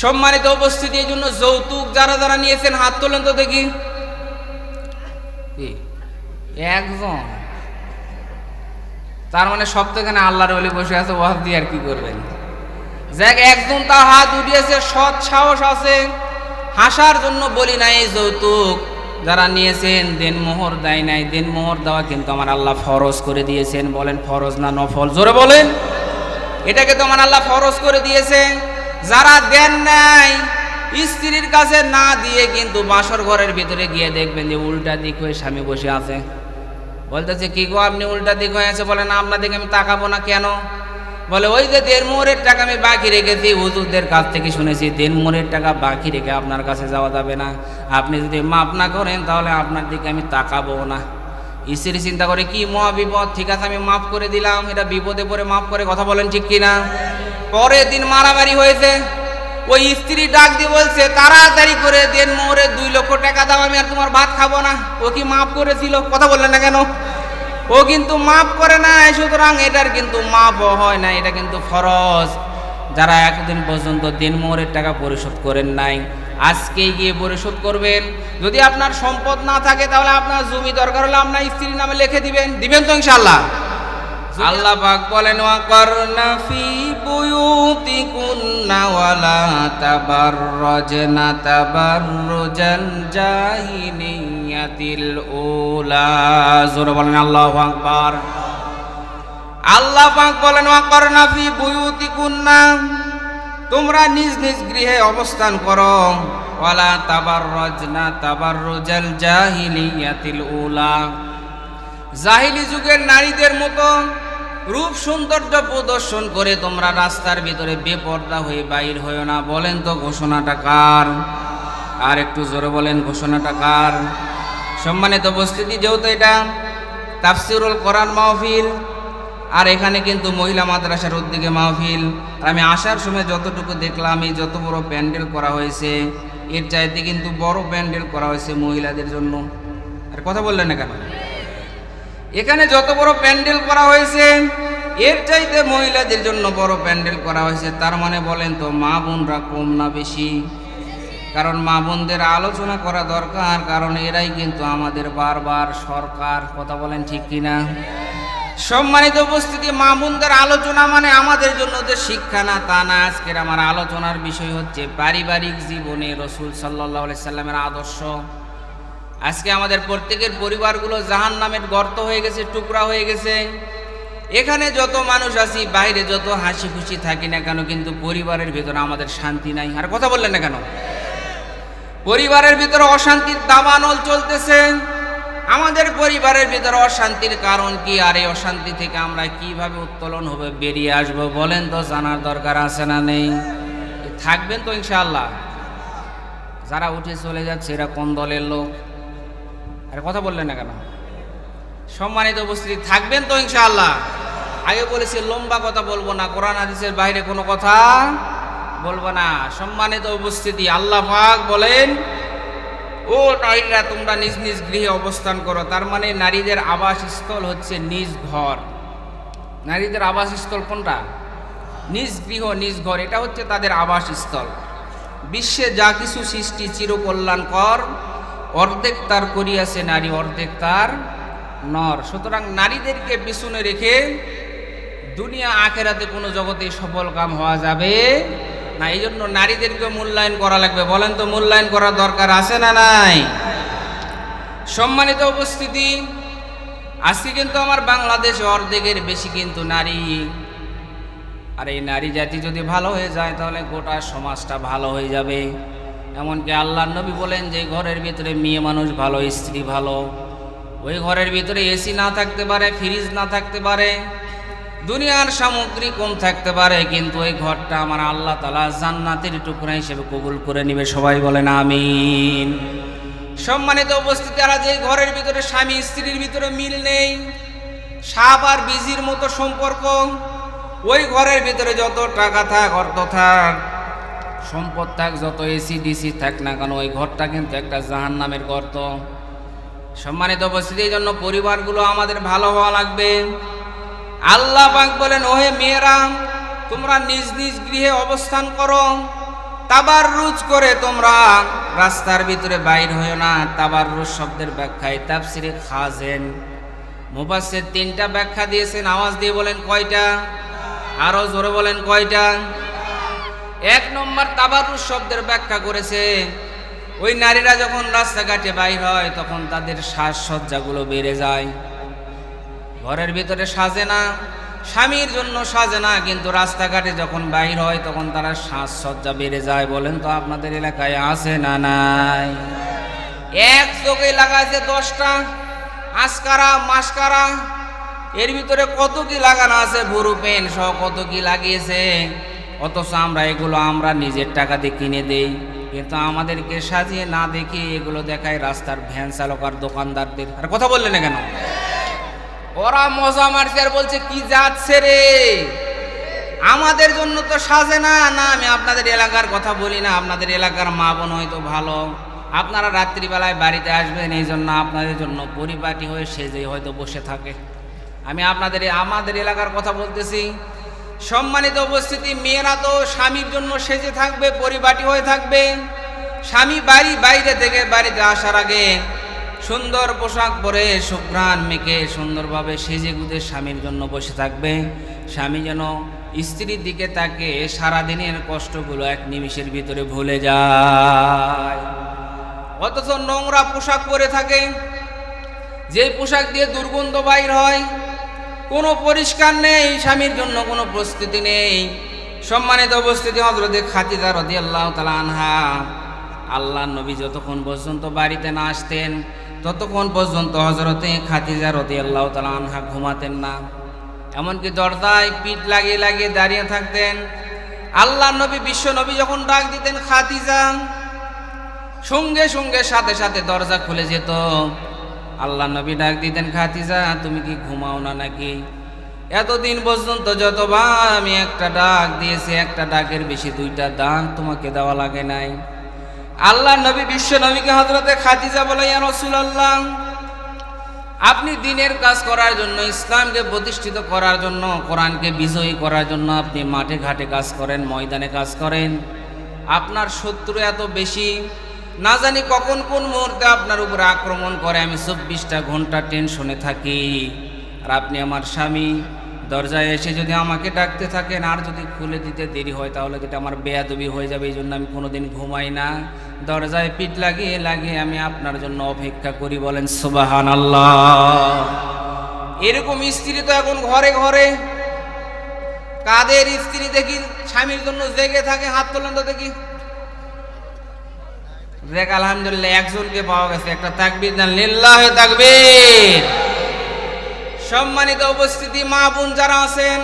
সম্মানিত উপস্থিতি, এই জন্য যৌতুক যারা যারা নিয়েছেন হাত তোলেন তো দেখি। একজন, তার মানে সপ্তাহখানে আল্লাহর ওলি বসে আছে, ওয়াজ দিয়ে আর কি করবেন। যাক, একজন তার হাত উঠিয়েছে, সৎ সাহস আছে। হাসার জন্য বলি না, এই যৌতুক যারা নিয়েছেন দেনমোহর দেয় নাই, দেনমোহর দেওয়া কিন্তু আমার আল্লাহ ফরজ করে দিয়েছেন। বলেন ফরজ না নফল? জোরে বলেন। এটাকে তো আমার আল্লাহ ফরজ করে দিয়েছে। যারা দেন নাই, স্ত্রীর কাছে না দিয়ে কিন্তু বাসর ঘরের ভিতরে গিয়ে দেখবেন যে উল্টা দিক হয়ে স্বামী বসে আছে। বলতেছে, কি গো আপনি উল্টা দিক হয়ে আছে? বলে না, আপনার দিকে আমি তাকাবো না। কেন? বলে ওই যে দেনমোহরের টাকা আমি বাকি রেখেছি, হুজুরদের কাছ থেকে শুনেছি দেনমোহরের টাকা বাকি রেখে আপনার কাছে যাওয়া যাবে না। আপনি যদি মাফ না করেন তাহলে আপনার দিকে আমি তাকাবো না। স্ত্রী চিন্তা করে, কি মহা বিপদ, ঠিক আছে আমি মাফ করে দিলাম। এটা বিপদে পড়ে মাফ করে, কথা বলেন ঠিক কিনা? পরের দিন মারামারি হয়েছে। ওই স্ত্রী ডাক দিয়ে বলছে, তাড়াতাড়ি করে দেনমোহরে 2 লক্ষ টাকা দাও, আমি আর তোমার ভাত খাবো না। ও কি মাফ করেছিল? কথা বললেন না কেন? ও কিন্তু মাফ করে নাই। সুতরাং এটার কিন্তু মাফ হয় না, এটা কিন্তু ফরজ। যারা এতদিন পর্যন্ত দেনমোহরের টাকা পরিশোধ করেন নাই, আজকেই গিয়ে পরিশোধ করবেন। যদি আপনার সম্পদ না থাকে তাহলে আপনার জমি দরকার হলে আপনার স্ত্রীর নামে লিখে দিবেন। দিবেন তো ইনশাআল্লাহ? আল্লাহ পাক বলেন, ওয়াকারনা ফি বুয়ুতিকুন্না ওয়ালা তাবাররাজনা তাবাররুজাল জাহিলিয়াতিল উলা। জোরে বলেন আল্লাহু আকবার। আল্লাহ পাক বলেন, ওয়াকারনা ফি বুয়ুতিকুন্না, তোমরা নিজ নিজ গৃহে অবস্থান করো। ওয়ালা তাবাররাজনা তাবাররুজাল জাহিলিয়াতিল উলা, জাহিলি যুগের নারীদের মতো রূপ সৌন্দর্য প্রদর্শন করে তোমরা রাস্তার ভিতরে বেপর্দা হয়ে বাইর হয়েও না। বলেন তো ঘোষণাটা কার? আর একটু জোরে বলেন, ঘোষণাটা কার? সম্মানিত উপস্থিতি, যেহেতু এটা তাফসিরুল কোরআন মাহফিল, আর এখানে কিন্তু মহিলা মাদ্রাসার উদ্যোগে মাহফিল, আমি আসার সময় যতটুকু দেখলাম, এই যত বড় প্যান্ডেল করা হয়েছে, এর চাইতে কিন্তু বড় প্যান্ডেল করা হয়েছে মহিলাদের জন্য। আর কথা বললেন না কেন? এখানে যত বড় প্যান্ডেল করা হয়েছে, এর চাইতে মহিলাদের জন্য বড় প্যান্ডেল করা হয়েছে। তার মানে বলেন তো, মা বোনরা কম না বেশি? কারণ মা বোনদের আলোচনা করা দরকার, কারণ এরাই কিন্তু আমাদের বারবার সরকার। কথা বলেন ঠিক কিনা? সম্মানিত উপস্থিতি, মা বোনদের আলোচনা মানে আমাদের জন্য যে শিক্ষা না, তা না। আজকের আমার আলোচনার বিষয় হচ্ছে পারিবারিক জীবনে রাসূল সাল্লাল্লাহু আলাইহি সাল্লামের আদর্শ। আজকে আমাদের প্রত্যেকের পরিবারগুলো জাহান্নামের গর্ত হয়ে গেছে, টুকরা হয়ে গেছে। এখানে যত মানুষ আছি, বাইরে যত হাসি খুশি থাকি না কেন, কিন্তু পরিবারের ভিতরে আমাদের শান্তি নাই। আর কথা বললেন না কেন? পরিবারের ভিতরে অশান্তির দাবানল চলতেছে। আমাদের পরিবারের ভিতরে অশান্তির কারণ কি, আর এই অশান্তি থেকে আমরা কিভাবে উত্তোলন হবে, বেরিয়ে আসবো, বলেন তো জানার দরকার আছে না নেই? থাকবেন তো ইনশাআল্লাহ? যারা উঠে চলে যাচ্ছে এরা কোন দলের লোক? আরে কথা বললেন না কেন? সম্মানিত উপস্থিতি, থাকবেন তো ইনশাআল্লাহ? আগে বলেছি লম্বা কথা বলবো না, কোরআন হাদিসের বাইরে কোনো কথা বলবো না। সম্মানিত উপস্থিতি, আল্লাহ পাক বলেন, ও নারীরা তোমরা নিজ নিজ গৃহে অবস্থান করো। তার মানে নারীদের আবাসস্থল হচ্ছে নিজ ঘর। নারীদের আবাসস্থল কোনটা? নিজ গৃহ, নিজ ঘর, এটা হচ্ছে তাদের আবাসস্থল। বিশ্বে যা কিছু সৃষ্টি চিরকল্যাণকর, অর্ধেক তার করিয়াছে নারী, অর্ধেক তার নর। সুতরাং নারীদেরকে পিছনে রেখে দুনিয়া আখেরাতে কোনো জগতে সফল কাম হওয়া যাবে না। এই জন্য নারীদেরকে মূল্যায়ন করা লাগবে। বলেন তো মূল্যায়ন করার দরকার আছে না নাই? সম্মানিত উপস্থিতি, আজকে কিন্তু আমার বাংলাদেশে অর্ধেকের বেশি কিন্তু নারী। আর এই নারী জাতি যদি ভালো হয়ে যায় তাহলে গোটা সমাজটা ভালো হয়ে যাবে। এমনকি আল্লাহর নবী বলেন যে ঘরের ভিতরে মেয়ে মানুষ ভালো, স্ত্রী ভালো, ওই ঘরের ভিতরে এসি না থাকতে পারে, ফ্রিজ না থাকতে পারে, দুনিয়ার সামগ্রী কম থাকতে পারে, কিন্তু ওই ঘরটা আমার আল্লাহ তাআলা জান্নাতের টুকরা হিসেবে কবুল করে নেবে। সবাই বলেন আমিন। সম্মানিত উপস্থিতি, আর যে ঘরের ভিতরে স্বামী স্ত্রীর ভিতরে মিল নেই, সাপ আর বিজির মতো সম্পর্ক, ওই ঘরের ভিতরে যত টাকা থাক, অর্থ থাক, সম্পদ থাক, যত এসি ডিসি থাক না কেন, ওই ঘরটা কিন্তু একটা জাহান্নামের গর্ত। সম্মানিত উপস্থিতি, এই জন্য পরিবারগুলো আমাদের ভালো হওয়া লাগবে। আল্লাহ পাক বলেন, ওহে মেয়েরা তোমরা নিজ নিজ গৃহে অবস্থান করো। তাবাররুজ করে তোমরা রাস্তার ভিতরে বাইর হইও না। তাবাররুজ শব্দের ব্যাখ্যায় তাফসিরে খাজেন মুফাসসির তিনটা ব্যাখ্যা দিয়েছেন। আওয়াজ দিয়ে বলেন কয়টা? আরো জোরে বলেন কয়টা? এক নম্বর, তাবাররুজ শব্দের ব্যাখ্যা করেছে ওই নারীরা যখন রাস্তাঘাটে বাইর হয় তখন তাদের সাজসজ্জাগুলো বেড়ে যায়। ঘরের ভিতরে সাজে না, স্বামীর জন্য সাজে না, কিন্তু রাস্তাঘাটে যখন বাইর হয় তখন তারা সাজসজ্জা বেড়ে যায়। বলেন তো আপনাদের এলাকায় আছে না নাই? এক চোখে লাগাইছে 10টা আসকারা মাস্কারা, এর ভিতরে কত কি লাগানো আছে, ভুরু পেন সহ কত কি লাগিয়েছে। অথচ আমরা এগুলো আমরা নিজের টাকা দিয়ে কিনে দেই, কিন্তু আমাদেরকে সাজিয়ে না দেখি এগুলো দেখায় রাস্তার ভ্যান চালক আর দোকানদারদের। আর কথা বললেন না কেন? ওরা মজা মারছে আর বলছে কি যাচ্ছে রে, আমাদের জন্য তো সাজে না। না, আমি আপনাদের এলাকার কথা বলি না, আপনাদের এলাকার মা বোন হয়তো ভালো, আপনারা রাত্রিবেলায় বাড়িতে আসবেন, এই জন্য আপনাদের জন্য পরিপাটি হয়ে সেজে হয়তো বসে থাকে। আমি আমাদের এলাকার কথা বলতেছি। সম্মানিত উপস্থিতি, মেয়েরা তো স্বামীর জন্য সেজে থাকবে, পরিপাটি হয়ে থাকবে। স্বামী বাইরে থেকে বাড়িতে আসার আগে সুন্দর পোশাক পরে সুঘ্রাণ মেখে সুন্দরভাবে সেজে গুজে স্বামীর জন্য বসে থাকবে। স্বামী যেন স্ত্রীর দিকে তাকে সারাদিনের কষ্টগুলো এক নিমিষের ভিতরে ভুলে যায়। অথচ নোংরা পোশাক পরে থাকে, যে পোশাক দিয়ে দুর্গন্ধ বাইর হয়, কোনো পরিষ্কার নেই, স্বামীর জন্য কোনো প্রস্তুতি নেই। সম্মানিত উপস্থিতি, হযরতে খাদিজা রাদিয়াল্লাহু তাআলা আনহা, আল্লাহর নবী যতক্ষণ পর্যন্ত বাড়িতে না আসতেন ততক্ষণ পর্যন্ত হযরতে খাদিজা রাদিয়াল্লাহু তাআলা আনহা ঘুমাতেন না। এমনকি দরজায় পিঠ লাগিয়ে লাগিয়ে দাঁড়িয়ে থাকতেন। আল্লাহর নবী বিশ্ব নবী যখন ডাক দিতেন খাদিজা, সঙ্গে সঙ্গে সাথে সাথে দরজা খুলে যেত। আল্লাহ নবী ডাক দিতেন, খাদিজা তুমি কি ঘুমাও না নাকি? এতদিন পর্যন্ত যতবার আমি একটা ডাক দিয়েছি, একটা ডাকের বেশি 2টা ডাক তোমাকে দেওয়া লাগে নাই। আল্লাহ নবী বিশ্ব নবীকে হযরতে খাদিজা বলে, ইয়া রাসূলুল্লাহ, আপনি দ্বীনের কাজ করার জন্য, ইসলামকে প্রতিষ্ঠিত করার জন্য, কোরআনকে বিজয়ী করার জন্য আপনি মাঠে ঘাটে কাজ করেন, ময়দানে কাজ করেন। আপনার শত্রু এত বেশি, না জানি কখন কোন মুহূর্তে আপনার উপরে আক্রমণ করে। আমি 24টা ঘন্টা টেনশনে থাকি। আর আপনি আমার স্বামী, দরজায় এসে যদি আমাকে ডাকতে থাকেন আর যদি খুলে দিতে দেরি হয় তাহলে যেটা আমার বেয়াদবি হয়ে যাবে। এই জন্য আমি কোনোদিন ঘুমাই না, দরজায় পিঠ লাগিয়ে লাগিয়ে আমি আপনার জন্য অপেক্ষা করি। বলেন সুবহানাল্লাহ। এরকম স্ত্রী তো এখন ঘরে ঘরে। কাদের স্ত্রী দেখি স্বামীর জন্য জেগে থাকে? হাত তোলেন তো দেখি। দেখ, আলহামদুলিল্লাহ একজনকে পাওয়া গেছে। একটা তাকবীর দেন, লিল্লাহি তাকবীর। সম্মানিত উপস্থিতি, মা বোন যারা আছেন,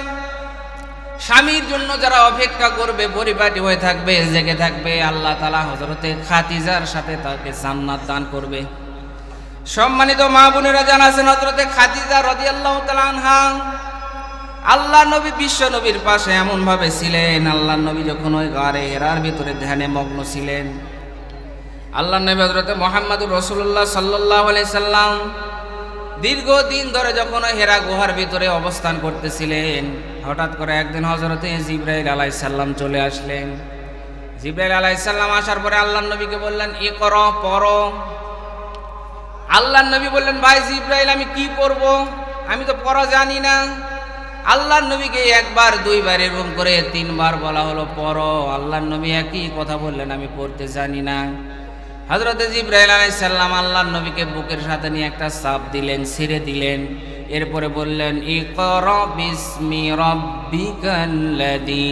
স্বামীর জন্য যারা অপেক্ষা করবে, পরিপাটি হয়ে থাকবে, জেগে থাকবে, আল্লাহ তাআলা হযরতে খাদিজার সাথে তাকে জান্নাত দান করবে। সম্মানিত মা বোনেরা যারা আছেন, হযরতে খাদিজা রাদিয়াল্লাহু তাআলা আনহা আল্লাহ নবী বিশ্ব নবীর পাশে এমন ভাবে ছিলেন, আল্লাহ নবী যখন ওই গারে হেরার ভিতরে ধ্যানে মগ্ন ছিলেন, আল্লাহ নবী হযরতে মুহাম্মদুর রাসূলুল্লাহ সাল্লাল্লাহু আলাইহি সাল্লাম দীর্ঘদিন ধরে যখন হেরা গুহার ভিতরে অবস্থান করতেছিলেন, হঠাৎ করে একদিন হযরতে জিবরাইল আলাইহিস সালাম চলে আসলেন। জিবরাইল আলাইহিস সালাম আসার পরে আল্লাহর নবীকে বললেন, ইকরা, পড়ো। আল্লাহর নবী বললেন, ভাই জিবরাইল, আমি কি পড়ব? আমি তো পড়া জানি না। আল্লাহর নবীকে একবার, দুইবার, এরকম করে 3বার বলা হলো পড়ো। আল্লাহর নবী একই কথা বললেন, আমি পড়তে জানি না। হযরতে জিবরাইল আলাইহিস সালাম আল্লাহর নবীকে বুকের সাথে নিয়ে একটা চাপ দিলেন, ছিঁড়ে দিলেন। এরপরে বললেন, ইকরা বিসমি রাব্বিকাল্লাযী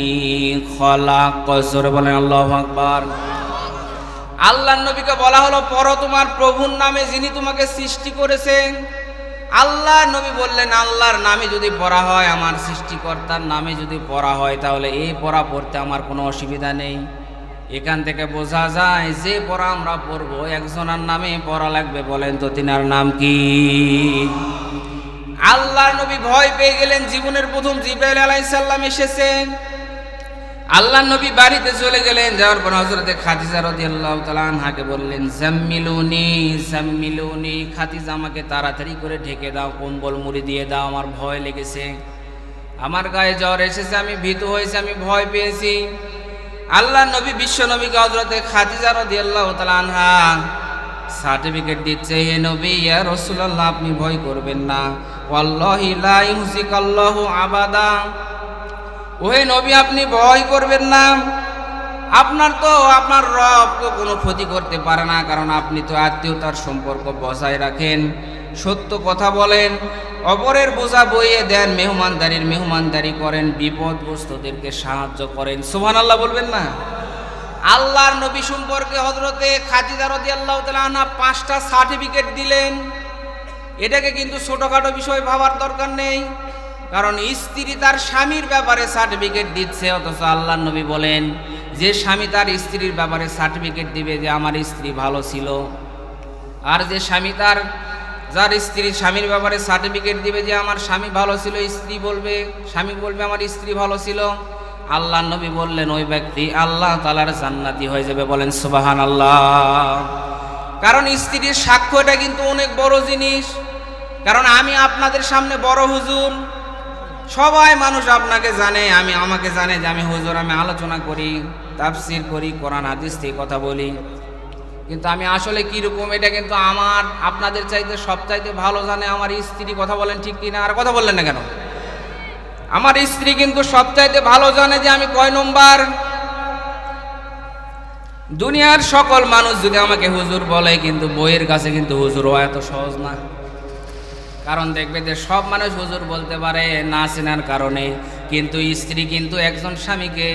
খলাক। জোরে বলেন আল্লাহু আকবার। আল্লাহর নবীকে বলা হলো, পড়ো তোমার প্রভুর নামে, যিনি তোমাকে সৃষ্টি করেছেন। আল্লাহর নবী বললেন, আল্লাহর নামে যদি পড়া হয়, আমার সৃষ্টিকর্তার নামে যদি পড়া হয়, তাহলে এই পড়া পড়তে আমার কোনো অসুবিধা নেই। এখান থেকে বোঝা যায় যে পড়া আমরা পড়বো একজনের নামে পড়া লাগবে। বলেন তো তিনার নাম কি? আল্লাহর নবী ভয় পেয়ে গেলেন। জীবনের প্রথম জিবরাইল আলাইহিস সালাম এসেছেন। আল্লাহর নবী বাড়িতে চলে গেলেন। যাওয়ার পর হযরতে খাদিজা রাদিয়াল্লাহু তাআলা আনহাকে বললেন, জাম্মিলুনি জাম্মিলুনি, খাদিজা আমাকে তাড়াতাড়ি করে ঢেকে দাও, কম্বল মুড়ি দিয়ে দাও, আমার ভয় লেগেছে, আমার গায়ে জ্বর এসেছে, আমি ভীতু হয়েছি, আমি ভয় পেয়েছি। আল্লাহ নবী বিশ্ব নবীকে হযরতে খাদিজা রাদিয়াল্লাহু তাআলা আনহা সার্টিফিকেট দিচ্ছে, হে নবী ইয়া রাসূলুল্লাহ আপনি ভয় করবেন না, ওয়াল্লাহি লা ইউসিকাল্লাহু আবাদা, ওহে নবী আপনি ভয় করবেন না, আপনার রব তো কোনো ক্ষতি করতে পারে না, কারণ আপনি তো আত্মীয়তার সম্পর্ক বজায় রাখেন, সত্য কথা বলেন, অপরের বোঝা বইয়ে দেন, মেহমানদারি করেন, বিপদগ্রস্তদেরকে সাহায্য করেন। সুবহানাল্লাহ বলবেন না? আল্লাহর নবী সম্পর্কে হযরতে খাদিজা রাদিয়াল্লাহু তাআলা আনহা 5টা সার্টিফিকেট দিলেন। এটাকে কিন্তু ছোটখাটো বিষয় ভাবার দরকার নেই, কারণ স্ত্রী তার স্বামীর ব্যাপারে সার্টিফিকেট দিচ্ছে, অথচ আল্লাহর নবী বলেন যে স্বামী তার স্ত্রীর ব্যাপারে সার্টিফিকেট দিবে যে আমার স্ত্রী ভালো ছিল, আর যে স্বামী যার স্ত্রী স্বামীর ব্যাপারে সার্টিফিকেট দিবে যে আমার স্বামী ভালো ছিল, স্বামী বলবে আমার স্ত্রী ভালো ছিল, আল্লাহর নবী বললেন ওই ব্যক্তি আল্লাহ তাআলার জান্নাতি হয়ে যাবে। বলেন সুবহানাল্লাহ। কারণ স্ত্রীর সাক্ষ্য এটা কিন্তু অনেক বড় জিনিস। কারণ আমি আপনাদের সামনে বড় হুজুর, সবাই মানুষ আপনাকে জানে, আমাকে জানে যে আমি হুজুর, আমি আলোচনা করি, তাফসীর করি, কোরআন হাদিস থেকে কথা বলি, কিন্তু আমি আসলে কিরকম এটা কিন্তু আপনাদের চাইতে সবচাইতে ভালো জানে আমার স্ত্রী। কথা বলেন ঠিক কিনা? আর কথা বললেন না কেন? আমার স্ত্রী কিন্তু সবচাইতে ভালো জানে যে আমি কয় নম্বর। দুনিয়ার সকল মানুষ যদি আমাকে হুজুর বলে, কিন্তু বইয়ের কাছে কিন্তু হুজুর হওয়া এত সহজ না। কারণ দেখবে যে সব মানুষ হুজুর বলতে পারে না চেনার কারণে, কিন্তু স্ত্রী কিন্তু একজন স্বামীকে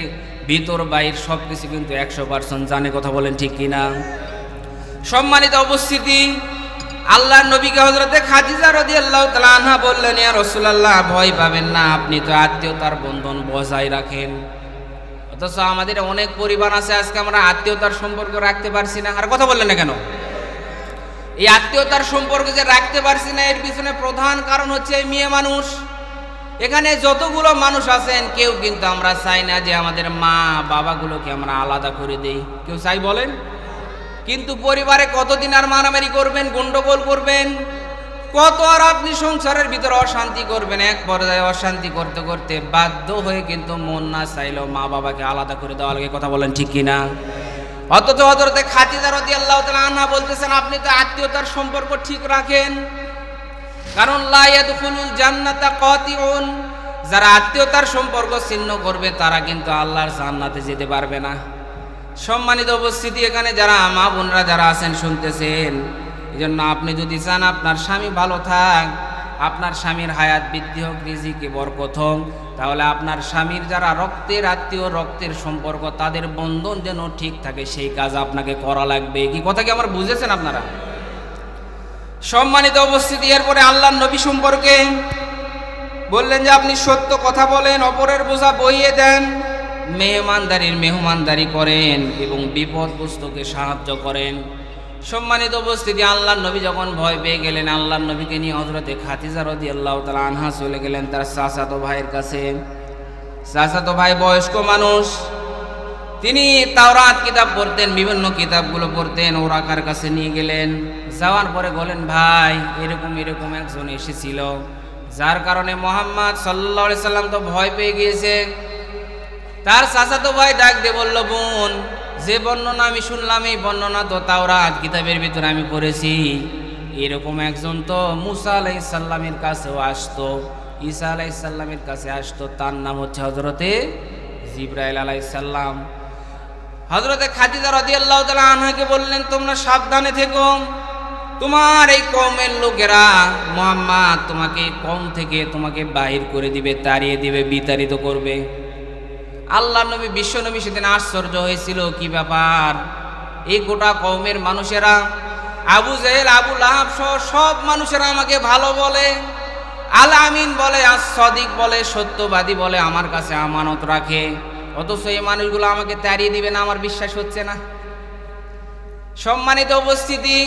ভিতর বাইর সব কিছু কিন্তু 100% জানে। কথা বলেন ঠিক কিনা? সম্মানিত উপস্থিতি, আল্লাহর নবীকে হযরতে খাদিজা রাদিয়াল্লাহু তাআলা আনহা বললেন, ইয়া রাসূলুল্লাহ ভয় পাবেন না, আপনি তো আত্মীয়তার বন্ধন বজায় রাখেন। অথচ আমাদের অনেক পরিবার আছে আজকে আমরা আত্মীয়তার সম্পর্ক রাখতে পারছি না। আর কথা বললেন না কেন? এই আত্মীয়তার সম্পর্ক যে রাখতে পারছি না, এর পিছনে প্রধান কারণ হচ্ছে এই মেয়ে মানুষ। এখানে যতগুলো মানুষ আছেন কেউ কিন্তু আমরা চাই না যে আমাদের মা বাবাগুলোকে আমরা আলাদা করে দেই, কেউ চাই বলেন? কিন্তু পরিবারে কতদিন আর মারামারি করবেন, গন্ডগোল করবেন, কত আর আপনি সংসারের ভিতরে অশান্তি করবেন। এক পর্যায়ে অশান্তি করতে করতে বাধ্য হয়ে কিন্তু মন না চাইলেও মা বাবাকে আলাদা করে দেওয়া লাগে। কথা বলেন ঠিক কিনা? অথচ হযরতে খাদিজা রাদিয়াল্লাহু তাআলা আনহা বলতেছেন আপনি তো আত্মীয়তার সম্পর্ক ঠিক রাখেন, কারণ লা ইয়াদখুলুল জান্নাতা কাতিউন, যারা আত্মীয়তার সম্পর্ক ছিন্ন করবে তারা কিন্তু আল্লাহর জান্নাতে যেতে পারবে না। সম্মানিত উপস্থিতি, এখানে যারা মা বোনরা যারা আছেন শুনতেছেন, এই জন্য আপনি যদি চান আপনার স্বামী ভালো থাক, আপনার স্বামীর হায়াত বৃদ্ধি হোক, রিজিকে বরকত হোক, তাহলে আপনার স্বামীর যারা রক্তের আত্মীয়, রক্তের সম্পর্ক, তাদের বন্ধন যেন ঠিক থাকে, সেই কাজ আপনাকে করা লাগবে। কি কথা কি আমার বুঝেছেন আপনারা? সম্মানিত উপস্থিতি, এরপরে আল্লাহর নবী সম্পর্কে বললেন যে আপনি সত্য কথা বলেন, অপরের বোঝা বইয়ে দেন, মেহমানদারি করেন এবং বিপদগ্রস্তকে সাহায্য করেন। সম্মানিত উপস্থিতি, আল্লাহর নবী যখন ভয় পেয়ে গেলেন, আল্লাহর নবীকে নিয়ে হযরতে খাদিজা রাদিয়াল্লাহু তাআলা আনহা চলে গেলেন তার চাচাতো ভাইয়ের কাছে। চাচাতো ভাই বয়স্ক মানুষ, তিনি তাওরাত কিতাব পড়তেন, বিভিন্ন কিতাবগুলো পড়তেন, ওরাকার কাছে নিয়ে গেলেন। যাওয়ার পরে বলেন, ভাই এরকম একজন এসেছিল, যার কারণে মুহাম্মদ সাল্লাল্লাহু আলাইহি সাল্লাম তো ভয় পেয়ে গিয়েছে। তার চাচাতো ভাই ডাক দিয়ে বলল, বোন যে বর্ণনা আমি শুনলাম, এই বর্ণনা তো তাওরাত কিতাবের ভিতরে আমি পড়েছি। এরকম একজন তো মুসা আলাইহিস সালামের কাছেও আসতো, ঈসা আলাইহিস সালামের কাছে আসতো, তার নাম হচ্ছে হযরতে জিবরাইল আলাইহিস সালাম। হযরতে খাদিজা রাদিয়াল্লাহু তাআলা আনহাকে বললেন, তোমরা সাবধানে থেকো, তোমার এই কওমের লোকেরা মুহাম্মদ তোমাকে কওম থেকে তোমাকে বাহির করে দিবে, তাড়িয়ে দিবে, বিতাড়িত করবে। আল্লাহ নবী বিশ্ব নবী সেদিন আশ্চর্য হয়েছিল, কি ব্যাপার, এই গোটা কওমের মানুষেরা, আবু জেহেল, আবু লাহাব সহ সব মানুষেরা আমাকে ভালো বলে, আল আমিন বলে, আস সদিক বলে, সত্যবাদী বলে, আমার কাছে আমানত রাখে, অথচ এই মানুষগুলো আমাকে তাড়িয়ে দিবে না, আমার বিশ্বাস হচ্ছে না। সম্মানিত উপস্থিতি,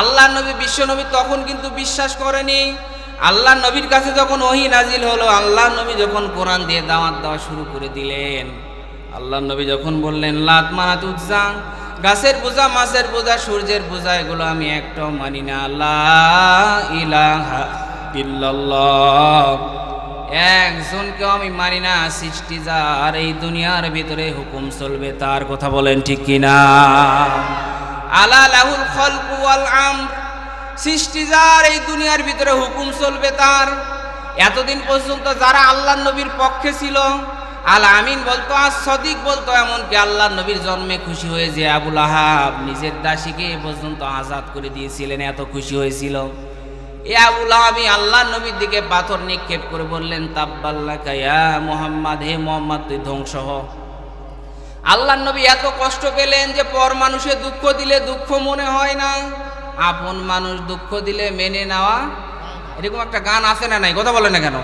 আল্লাহ নবী বিশ্ব নবী তখন কিন্তু বিশ্বাস করেনি। আল্লাহ নবীর কাছে যখন ওহী নাজিল হলো, আল্লাহ নবী যখন কোরআন দিয়ে দাওয়াত দেওয়া শুরু করে দিলেন, আল্লাহ নবী যখন বললেন লাত মানাত উজ্জা, গাছের বোঝা, মাছের বোঝা, সূর্যের বোঝা, এগুলো আমি একটাও মানি না, লা ইলাহা ইল্লাল্লাহ একজনকেও আমি মানি না, সৃষ্টি যার এই দুনিয়ার ভিতরে হুকুম চলবে তার কথা বলেন ঠিক কিনা? আলা লাহুল খালকু ওয়াল আমর, সৃষ্টি যার এই দুনিয়ার ভিতরে হুকুম চলবে তার। এতদিন পর্যন্ত যারা আল্লাহর নবীর পক্ষে ছিল আল আমিন বলতো, আর সদিক বলতো, এমনকি আল্লাহর নবীর জন্মে খুশি হয়ে যে আবু লাহাব নিজের দাসীকে পর্যন্ত আজাদ করে দিয়েছিলেন, এত খুশি হয়েছিল। এ আবু লাহাবই আল্লাহর নবীর দিকে পাথর নিক্ষেপ করে বললেন, তাব্বাল্লাকা ইয়া মুহাম্মদ, হে মুহাম্মদ তুই ধ্বংস হ। আল্লাহর নবী এত কষ্ট পেলেন যে পর মানুষে দুঃখ দিলে দুঃখ মনে হয় না, আপন মানুষ দুঃখ দিলে মেনে নেওয়া। এরকম একটা গান আছে না নাই? কথা বলে না কেন?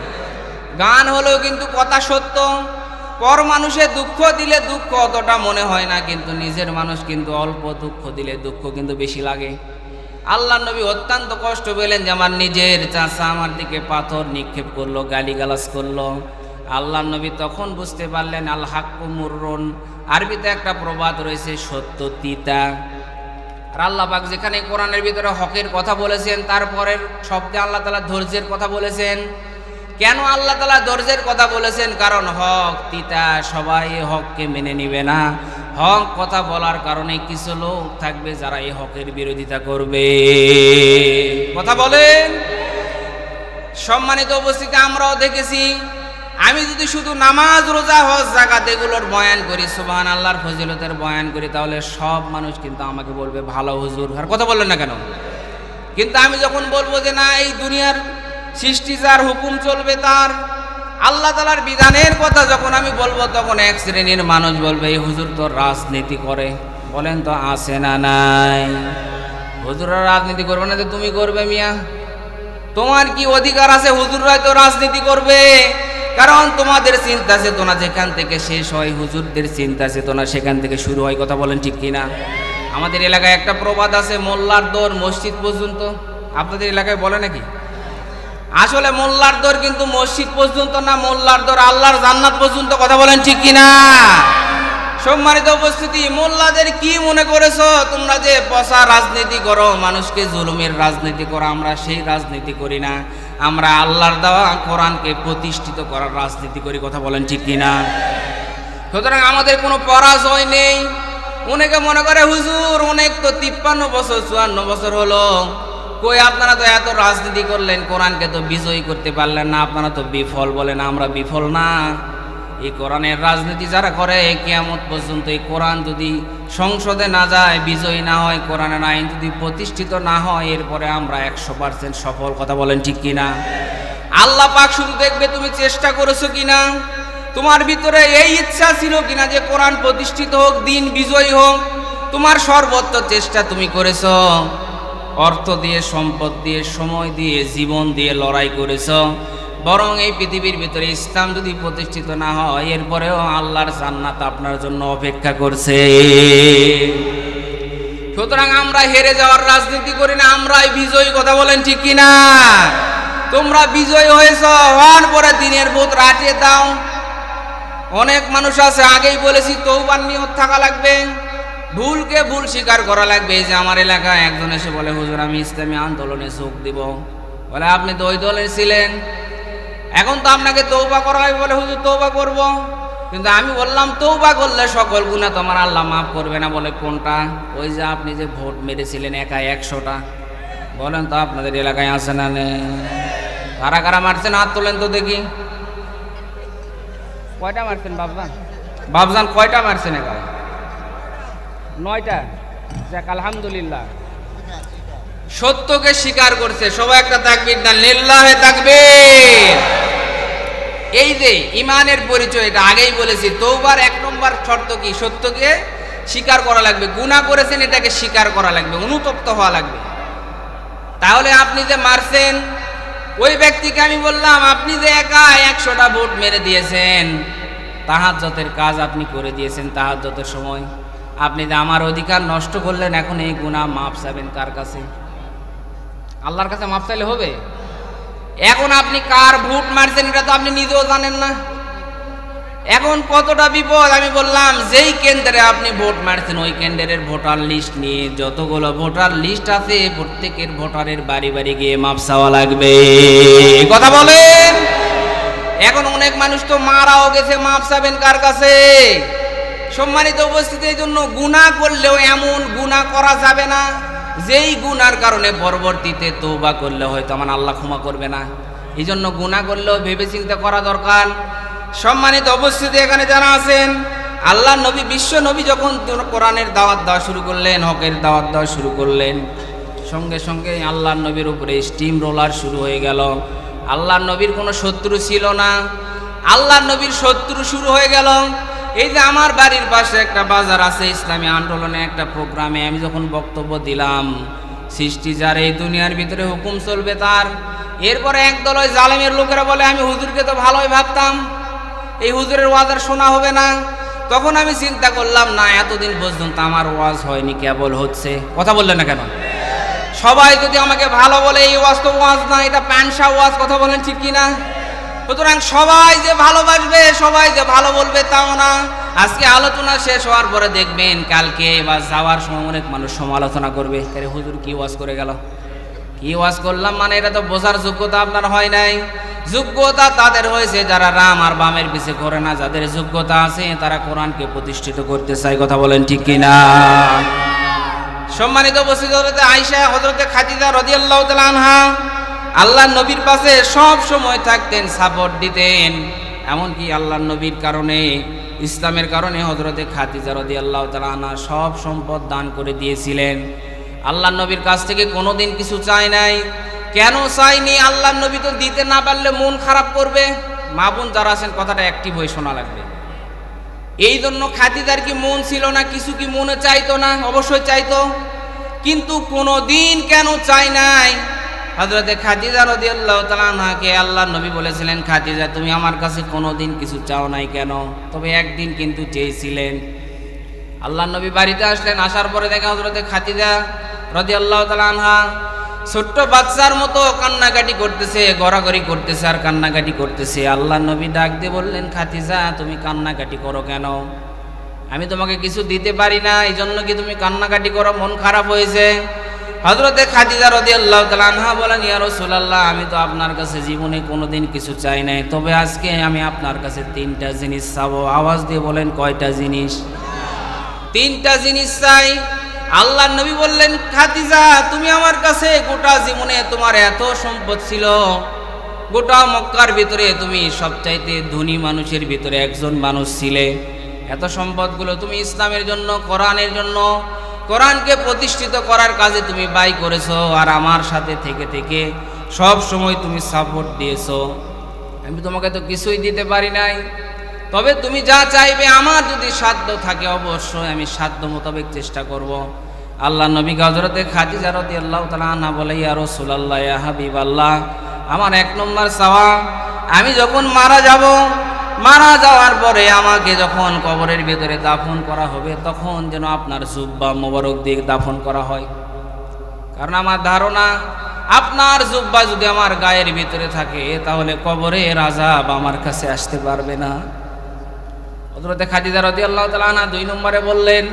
গান হলেও কিন্তু কথা সত্য। পর মানুষে দুঃখ দিলে দুঃখ অতটা মনে হয় না, কিন্তু নিজের মানুষ কিন্তু অল্প দুঃখ দিলে দুঃখ কিন্তু বেশি লাগে। আল্লাহর নবী অত্যন্ত কষ্ট পেলেন যে আমার নিজের চাচা আমার দিকে পাথর নিক্ষেপ করলো, গালিগালাজ করলো। আল্লাহর নবী তখন বুঝতে পারলেন আল হাক্কু মুররুন, আরবিতে একটা প্রবাদ রয়েছে, সত্য তিতা। আর আল্লাহ পাক যেখানে কোরআনের ভিতরে হকের কথা বলেছেন, তারপরের শব্দে আল্লাহ তাআলা ধৈর্যের কথা বলেছেন। কেন আল্লাহ তাআলা ধৈর্যের কথা বলেছেন? কারণ হক তিতা, সবাই হককে মেনে নিবে না। হক কথা বলার কারণে কিছু লোক থাকবে যারা এই হকের বিরোধিতা করবে। কথা বলেন। সম্মানিত উপস্থিতি, আমরাও দেখেছি, আমি যদি শুধু নামাজ রোজা হজ যাকাত এগুলোর বয়ান করি, সুবহানাল্লাহর ফজিলতের বয়ান করি, তাহলে সব মানুষ কিন্তু আমাকে বলবে ভালো হুজুর। আর কথা বললেন না কেন? কিন্তু আমি যখন বলবো যে না, এই দুনিয়ার সৃষ্টি যার হুকুম চলবে তার, আল্লাহ তাআলার বিধানের কথা যখন আমি বলবো, তখন এক শ্রেণীর মানুষ বলবে এই হুজুর তো রাজনীতি করে। বলেন তো আছে না নাই? হুজুররা রাজনীতি করবে না তো তুমি করবে মিয়া? তোমার কি অধিকার আছে হুজুররাই তো রাজনীতি করবে? কারণ তোমাদের চিন্তা চেতনা যেখান থেকে শেষ হয়, হুজুরদের চিন্তা চেতনা সেখান থেকে শুরু হয়। কথা বলেন ঠিক কিনা? আমাদের এলাকায় একটা প্রবাদ আছে, মোল্লার দৌড় মসজিদ পর্যন্ত। আপনাদের এলাকায় বলে নাকি? আসলে মোল্লার দৌড় কিন্তু মসজিদ পর্যন্ত না, মোল্লার দৌড় আল্লাহর জান্নাত পর্যন্ত। কথা বলেন ঠিক কিনা? সম্মানিত উপস্থিতি, মোল্লাদের কি মনে করেছো তোমরা যে পচা রাজনীতি করো, মানুষকে জুলুমের রাজনীতি করো? আমরা সেই রাজনীতি করি না, আমরা আল্লাহর দেওয়া কোরআনকে প্রতিষ্ঠিত করার রাজনীতি করি। কথা বলেন ঠিক কিনা? সুতরাং আমাদের কোনো পরাজয় নেই। অনেকে মনে করে হুজুর অনেক তো 53 বছর 54 বছর হলো, কই আপনারা তো এত রাজনীতি করলেন, কোরআনকে তো বিজয়ী করতে পারলেন না, আপনারা তো বিফল। বলেন আমরা বিফল না। এই কোরআনের রাজনীতি যারা করে, কিয়ামত পর্যন্ত এই কোরআন যদি সংসদে না যায়, বিজয়ী না হয়, কোরআনের আইন যদি প্রতিষ্ঠিত না হয়, এরপরে আমরা 100% সফল। কথা বলেন ঠিক কিনা? আল্লাহ পাক শুধু দেখবে তুমি চেষ্টা করেছো কিনা, তোমার ভিতরে এই ইচ্ছা ছিল কিনা যে কোরআন প্রতিষ্ঠিত হোক, দিন বিজয়ী হোক। তোমার সর্বোচ্চ চেষ্টা তুমি করেছো, অর্থ দিয়ে, সম্পদ দিয়ে, সময় দিয়ে, জীবন দিয়ে লড়াই করেছো। বরং এই পৃথিবীর ভিতরে ইসলাম যদি প্রতিষ্ঠিত না হয়, এরপরেও আল্লাহর জান্নাত আপনার জন্য অপেক্ষা করছে। সুতরাং আমরা হেরে যাওয়ার রাজনীতি করি না, আমরাই বিজয়ী। কথা বলেন ঠিক কিনা? তোমরা বিজয়ী হয়েছো, হওয়ার পরে দিনের ভোট রাটিয়ে দাও। অনেক মানুষ আছে, আগেই বলেছি, তওবার নিয়ত থাকা লাগবে, ভুলকে ভুল স্বীকার করা লাগবে। এই যে আমার এলাকায় একজন এসে বলে হুজুর আমি ইসলামী আন্দোলনে যোগ দিব। বলে আপনি তো ওই দলে ছিলেন, এখন তো আপনাকে তওবা করা হবে। বলে হুজুর তওবা করব, কিন্তু আমি বললাম তওবা করলে সকল গুনাহ তোমার আল্লাহ মাফ করবে না। বলে কোনটা? ওই যে আপনি যে ভোট মেরেছিলেন একা 100টা। বলেন তো আপনাদের এলাকায় আছে না নেই? কারা কারা মারছেন হাত তোলেন তো দেখি। কয়টা মারছেন বাবজান? বাবজান কয়টা মারছেন? একা 9টা। যাক আলহামদুলিল্লাহ, সত্যকে স্বীকার করছে। সবাই একটা তাকবীর দেন, লিল্লাহে তাকবীর। এই যে ইমানের পরিচয়, এটা আগেই বলেছি, তওবার 1 নম্বর শর্ত কি? সত্যকে স্বীকার করা লাগবে। গুনাহ করেছেন এটাকে স্বীকার করা লাগবে, অনুতপ্ত হওয়া লাগবে। তাহলে আপনি যে মারছেন ওই ব্যক্তিকে আমি বললাম, আপনি যে একা 100টা ভোট মেরে দিয়েছেন, তাহাজ্জুদের কাজ আপনি করে দিয়েছেন, তাহাজ্জুদের সময় আপনি যে আমার অধিকার নষ্ট করলেন, এখন এই গুনাহ মাফ চাবেন কার কাছে? আল্লাহর কাছে মাফ চাইলে হবে? এখন আপনি কার ভোট মারছেন এটা তো আপনি নিজেও জানেন না। এখন কতটা বিপদ! আমি বললাম যেই কেন্দ্রে আপনি ভোট মারছেন ওই কেন্দ্রের ভোটার লিস্ট নিয়ে, যতগুলো ভোটার লিস্ট আছে প্রত্যেকের ভোটারের বাড়ি বাড়ি গিয়ে মাপ চাওয়া লাগবে। কথা বলেন। এখন অনেক মানুষ তো মারাও গেছে, মাপ চাবেন কার কাছে? সম্মানিত উপস্থিতি, এই জন্য গুনাহ করলেও এমন গুনাহ করা যাবে না যেই গুনার কারণে পরবর্তীতে তওবা করলে হয়তো আমার আল্লাহ ক্ষমা করবে না। এই জন্য গুনাহ করলেও ভেবে চিন্তা করা দরকার। সম্মানিত উপস্থিতি, এখানে যারা আছেন, আল্লাহ নবী, বিশ্ব নবী যখন কোরআনের দাওয়াত দেওয়া শুরু করলেন, হকের দাওয়াত দেওয়া শুরু করলেন, সঙ্গে সঙ্গে আল্লাহ নবীর উপরে স্টিম রোলার শুরু হয়ে গেল। আল্লাহ নবীর কোনো শত্রু ছিল না, আল্লাহ নবীর শত্রু শুরু হয়ে গেল। এই যে আমার বাড়ির পাশে একটা বাজার আছে, ইসলামী আন্দোলনে একটা প্রোগ্রামে আমি যখন বক্তব্য দিলাম, সৃষ্টি যার, এই দুনিয়ার ভিতরে হুকুম চলবে তার। এরপরে একদল ওই জালেমের লোকেরা বলে, আমি হুজুরকে তো ভালোই ভাবতাম, এই হুজুরের ওয়াজ আর শোনা হবে না। তখন আমি চিন্তা করলাম, না, এতদিন পর্যন্ত আমার ওয়াজ হয়নি, কেবল হচ্ছে। কথা বললেন না কেন? সবাই যদি আমাকে ভালো বলে, এই ওয়াজ তো ওয়াজ না, এটা প্যানসা ওয়াজ। কথা বলেন ঠিক কিনা? সুতরাং সবাই যে ভালোবাসবে, সবাই যে ভালো বলবে তাও না। আজকে আলোচনা শেষ হওয়ার পরে দেখবেন কালকে বা যাওয়ার সময় অনেক মানুষ সমালোচনা করবে, আরে হুজুর কি ওয়াজ করে গেল, কি ওয়াজ করলাম। মানে এটা তো বোঝার যোগ্যতা আপনার হয় নাই। যোগ্যতা তাদের হয়েছে যারা রাম আর বামের পিছে করে না। যাদের যোগ্যতা আছে তারা কোরআনকে প্রতিষ্ঠিত করতে চায়। কথা বলেন ঠিক কিনা? সম্মানিত উপস্থিতি, হযরতে আয়েশা, হযরতে খাদিজা রাদিয়াল্লাহু তাআলা আনহা আল্লাহর নবীর পাশে সব সময় থাকতেন, সাপোর্ট দিতেন। এমনকি আল্লাহর নবীর কারণে, ইসলামের কারণে হযরতে খাদিজা রাদিয়াল্লাহু তাআলা আনহা সব সম্পদ দান করে দিয়েছিলেন। আল্লাহর নবীর কাছ থেকে কোনোদিন কিছু চায় নাই। কেন চাইনি? আল্লাহর নবী তো দিতে না পারলে মন খারাপ করবে। মা বোন যারা আছেন, কথাটা অ্যাক্টিভ হয়ে শোনা লাগবে। এই জন্য খাদিজার কি মন ছিল না? কিছু কি মনে চাইতো না? অবশ্যই চাইতো, কিন্তু কোনোদিন কেন চাই নাই? হযরতে খাদিজা রাদিয়াল্লাহু তাআলা আনহাকে আল্লাহর নবী বলেছিলেন, খাদিজা তুমি আমার কাছে কোনোদিন কিছু চাও নাই কেন? তবে একদিন কিন্তু চেয়েছিলেন। আল্লাহর নবী বাড়িতে আসলেন, আসার পরে দেখা হযরতে খাদিজা রাদিয়াল্লাহু তাআলা আনহা ছোট্ট বাচ্চার মতো কান্নাকাটি করতেছে, গড়াগড়ি করতেছে আর কান্নাকাটি করতেছে। আল্লাহর নবী ডাক দিয়ে বললেন, খাদিজা তুমি কান্নাকাটি করো কেন? আমি তোমাকে কিছু দিতে পারি না, এই জন্য কি তুমি কান্নাকাটি করো? মন খারাপ হয়েছে? হযরতে খাদিজা রাদিয়াল্লাহু তাআলা আনহা বলেন, ইয়া রাসূলুল্লাহ, আমি তো আপনার কাছে জীবনে কোনোদিন কিছু চাই নাই, তবে আজকে আমি আপনার কাছে 3টা জিনিস চাবো। আওয়াজ দিয়ে বলেন, কয়টা জিনিস? 3টা জিনিস চাই। আল্লাহর নবী বললেন, খাদিজা তুমি আমার কাছে গোটা জীবনে তোমার এত সম্পদ ছিল, গোটা মক্কার ভিতরে তুমি সবচাইতে ধনী মানুষের ভিতরে একজন মানুষ ছিলে। এত সম্পদগুলো তুমি ইসলামের জন্য, কোরআনের জন্য, কোরআনকে প্রতিষ্ঠিত করার কাজে তুমি ব্যয় করেছো, আর আমার সাথে থেকে থেকে সব সময় তুমি সাপোর্ট দিয়েছো। আমি তোমাকে তো কিছুই দিতে পারি নাই, তবে তুমি যা চাইবে, আমার যদি সাধ্য থাকে অবশ্যই আমি সাধ্য মোতাবেক চেষ্টা করব। আল্লাহ নবী হযরতে খাদিজা রাদিয়াল্লাহু তাআলা আনহা বলে, ইয়া রাসূলুল্লাহ, ইয়া হাবিবাল্লাহ, আমার 1 নম্বর চাওয়া, আমি যখন মারা যাব, মারা যাওয়ার পরে আমাকে যখন কবরের ভিতরে দাফন করা হবে, তখন যেন আপনার জুব্বা মোবারক দিয়ে দাফন করা হয়। কারণ আমার ধারণা, আপনার জুব্বা যদি আমার গায়ের ভিতরে থাকে, তাহলে কবরের আযাব আমার কাছে আসতে পারবে না। হযরতে খাদিজা রাদিয়াল্লাহু তাআলা আনহা 2 নম্বরে বললেন,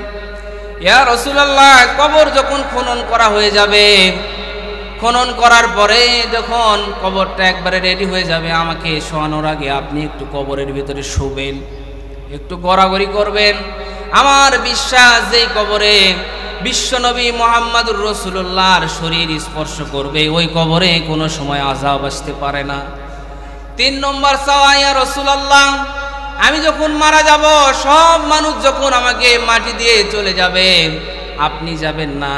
ইয়া রাসূলুল্লাহ, কবর যখন খনন করা হয়ে যাবে, খনন করার পরে যখন কবরটা একবারে রেডি হয়ে যাবে, আমাকে শোয়ানোর আগে আপনি একটু কবরের ভিতরে শুবেন, একটু গড়াগড়ি করবেন। আমার বিশ্বাস, যেই কবরে বিশ্বনবী মুহাম্মদুর রাসূলুল্লাহর শরীর স্পর্শ করবে, ওই কবরে কোনো সময় আযাব আসতে পারে না। 3 নম্বর চাওয়া, ইয়া রাসূলুল্লাহ, আমি যখন মারা যাব, সব মানুষ যখন আমাকে মাটি দিয়ে চলে যাবে, আপনি যাবেন না।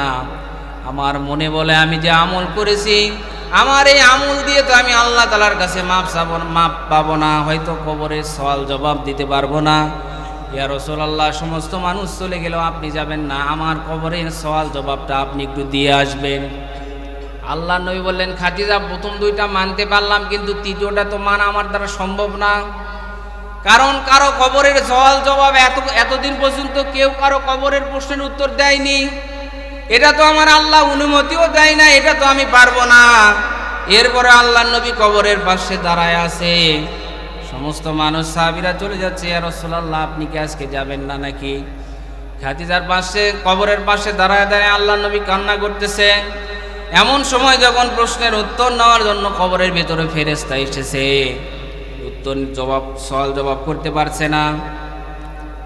আমার মনে বলে, আমি যে আমল করেছি, আমার এই আমল দিয়ে তো আমি আল্লাহ তাআলার কাছে মাপ পাবো না, হয়তো কবরের সওয়াল জবাব দিতে পারবো না। ইয়া রাসূলুল্লাহ, সমস্ত মানুষ চলে গেলেও আপনি যাবেন না, আমার কবরের সওয়াল জবাবটা আপনি একটু দিয়ে আসবেন। আল্লাহ নবী বললেন, খাদিজা, প্রথম 2টা মানতে পারলাম, কিন্তু 3টা তো মানা আমার দ্বারা সম্ভব না। কারণ কারো কবরের সওয়াল জবাব এতদিন পর্যন্ত কেউ কারো কবরের প্রশ্নের উত্তর দেয়নি। এটা তো আমার আল্লাহ অনুমতিও দেয় না, এটা তো আমি পারবো না। এরপরে আল্লাহর নবী কবরের পাশে দাঁড়ায় আছে, সমস্ত মানুষ সাহাবীরা চলে যাচ্ছে। ইয়া রাসূলুল্লাহ, আপনি কি আজকে যাবেন না নাকি? খাদিজার পাশে, কবরের পাশে দাঁড়ায় দাঁড়ায় আল্লাহর নবী কান্না করতেছে। এমন সময় যখন প্রশ্নের উত্তর নেওয়ার জন্য কবরের ভিতরে ফেরেশতা এসেছে, তো সওয়াল জবাব করতে পারছে না।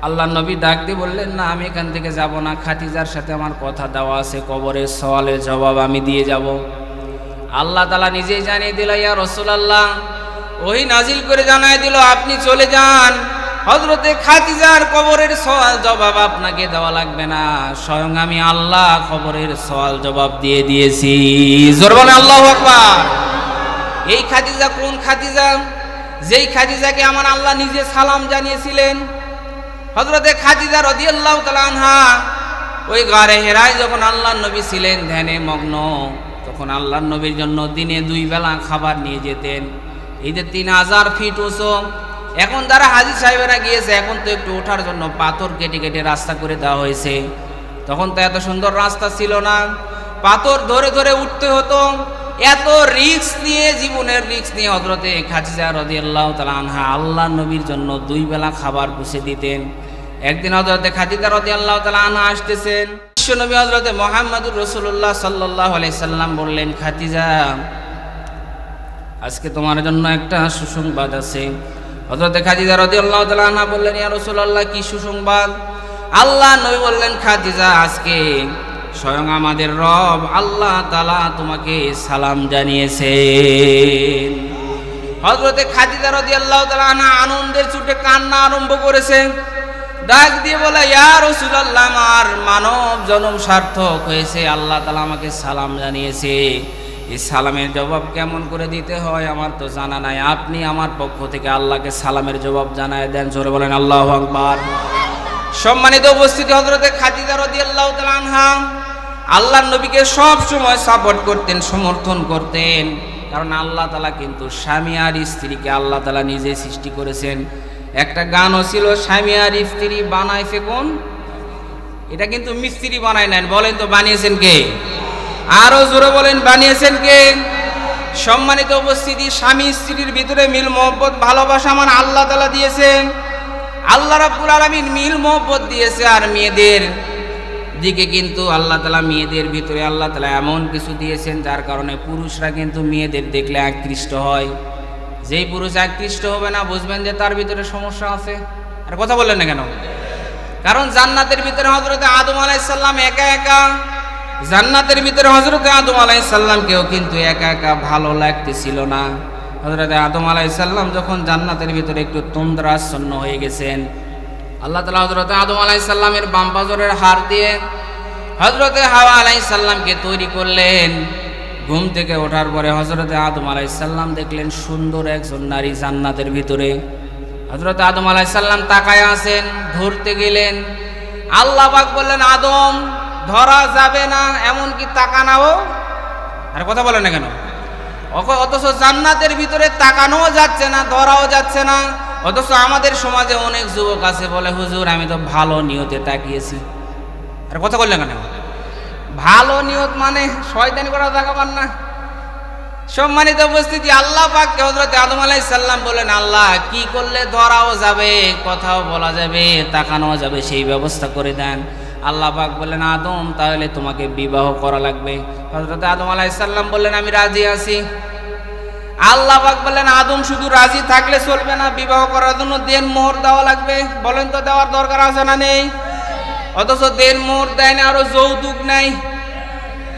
আল্লাহ নবী ডাক দিয়ে বললেন, না আমি এখান থেকে যাব না, খাদিজার সাথে আমার কথা দেওয়া আছে, কবরের সওয়ালের জবাব আমি দিয়ে যাব। আল্লাহ তাআলা নিজেই জানিয়ে দিল, ইয়া রাসূলুল্লাহ, ওই নাজিল করে জানায় দিল আপনি চলে যান, হযরতে খাদিজার কবরের সওয়াল জবাব আপনাকে দেওয়া লাগবে না, স্বয়ং আমি আল্লাহ কবরের সওয়াল জবাব দিয়ে দিয়েছি। জোরে বলেন আল্লাহু আকবার। এই খাদিজা কোন খাদিজা? যেই খাদিজাকে আমার আল্লাহ নিজে সালাম জানিয়েছিলেন। হযরতে খাদিজা রাদিয়াল্লাহু তাআলা আনহা ওই গারে হেরায় যখন আল্লাহর নবী ছিলেন ধ্যানে মগ্ন, তখন আল্লাহর নবীর জন্য দিনে 2 বেলা খাবার নিয়ে যেতেন। এই যে 3000 ফিট উঁচু, এখন যারা হাজী সাহেবেরা গিয়েছে এখন তো একটু ওঠার জন্য পাথর কেটে কেটে রাস্তা করে দেওয়া হয়েছে, তখন তো এত সুন্দর রাস্তা ছিল না, পাথর ধরে ধরে উঠতে হতো। এত রিস্ক নিয়ে, জীবনের রিস্ক নিয়ে হযরতে খাদিজা রাদিয়াল্লাহু তাআলা আনহা আল্লাহর নবীর জন্য 2 বেলা খাবার পৌঁছে দিতেন। একদিন হযরতে খাদিজা রাদিয়াল্লাহু তাআলা আনহা আসতেছেন, বিশ্বনবী হযরতে মুহাম্মদুর রাসূলুল্লাহ সাল্লাল্লাহু আলাইহি সাল্লাম বললেন, খাদিজা আজকে তোমার জন্য একটা সুসংবাদ আছে। হযরতে খাদিজা রাদিয়াল্লাহু তাআলা আনহা বললেন, ইয়া রাসূলুল্লাহ কি সুসংবাদ? আল্লাহ নবী বললেন, খাদিজা আজকে স্বয়ং আমাদের রব আল্লাহ তাআলা তোমাকে সালাম জানিয়েছেন। হযরতে খাদিজা রাদিয়াল্লাহু তাআলা আনহা আনন্দের চোটে কান্না আরম্ভ করেছে, ডাক দিয়ে বলে, ইয়া রাসূলুল্লাহ আমার মানব জন্ম সার্থক হয়েছে, আল্লাহ তাআলা আমাকে সালাম জানিয়েছে। এই সালামের জবাব কেমন করে দিতে হয় আমার তো জানা নাই, আপনি আমার পক্ষ থেকে আল্লাহকে সালামের জবাব জানায় দেন। জোরে বলেন আল্লাহু আকবার। সম্মানিত উপস্থিতি, হযরতে খাদিজা রাদিয়াল্লাহু তাআলা আনহা আল্লাহর নবীকে সব সময় সাপোর্ট করতেন, সমর্থন করতেন, কারণ আল্লাহ তাআলা কিন্তু স্বামী আর স্ত্রীকে আল্লাহ তাআলা নিজে সৃষ্টি করেছেন। একটা গানও ছিল, স্বামী আর স্ত্রী বানাইছে কোন? এটা কিন্তু মিস্ত্রি বানায় নেন, বলেন তো বানিয়েছেন কে? আরো জোরে বলেন বানিয়েছেন কে? সম্মানিত উপস্থিতি, স্বামী স্ত্রীর ভিতরে মিল মহব্বত ভালোবাসা আমার আল্লাহ তাআলা দিয়েছেন। আল্লাহ রাব্বুল আলামিন মিল মহব্বত দিয়েছে। আর মেয়েদের দিকে কিন্তু আল্লাহ তাআলা মেয়েদের ভিতরে আল্লাহ তাআলা এমন কিছু দিয়েছেন যার কারণে পুরুষরা কিন্তু মেয়েদের দেখলে আকৃষ্ট হয়। যেই পুরুষ আকৃষ্ট হবে না বুঝবেন যে তার ভিতরে সমস্যা আছে। আর কথা বললেন না কেন? কারণ জান্নাতের ভিতরে হযরতে আদম আলাইহিস সালাম একা একা, জান্নাতের ভিতরে হযরতে আদম আলাইহিস সালামকেও কিন্তু একা একা ভালো লাগতেছিল না। হযরতে আদম আলাইহিস সালাম যখন জান্নাতের ভিতরে একটু তন্দ্রাচ্ছন্ন হয়ে গেছেন, আল্লাহ তাআলা হযরতে আদম আলাইহিস সালামের বাম পাজরের হাড় দিয়ে হযরতে হাওয়া আলাইহিস সালামকে তৈরি করলেন। ঘুম থেকে ওঠার পরে হযরতে আদম আলাইহিস সালাম দেখলেন সুন্দর একজন নারী জান্নাতের ভিতরে। হযরতে আদম আলাইহিস সালাম তাকায় আছেন, ধরতে গেলেন, আল্লাহ পাক বললেন, আদম ধরা যাবে না, এমন কি তাকানাও। আর কথা বলে না কেন? অথচ জান্নাতের ভিতরে তাকানোও যাচ্ছে না, ধরাও যাচ্ছে না। অথচ আমাদের সমাজে অনেক যুবক আছে বলে, হুজুর আমি তো ভালো নিয়তে তাকিয়েছি। আর কথা বললেন কেন? ভালো নিয়ত মানে শয়তানি করা জায়গা পান না। সম্মানিত উপস্থিতি, আল্লাহ পাককে হযরত আদম আলাইহিস সালাম বলেন, আল্লাহ কি করলে ধরাও যাবে, কথাও বলা যাবে, তাকানোও যাবে সেই ব্যবস্থা করে দেন। আল্লাহ পাক বললেন, আদম তাহলে তোমাকে বিবাহ করা লাগবে। হযরত আদম আলাইহিস সালাম বললেন, আমি রাজি আছি। আল্লাহ পাক বললেন, আদম শুধু রাজি থাকলে চলবে না, বিবাহ করার জন্য দেনমোহর দেওয়া লাগবে। বলেন তো দেওয়ার দরকার আছে না নেই? অথচ দেনমোহর দেয় না, আরো যৌতুক নাই।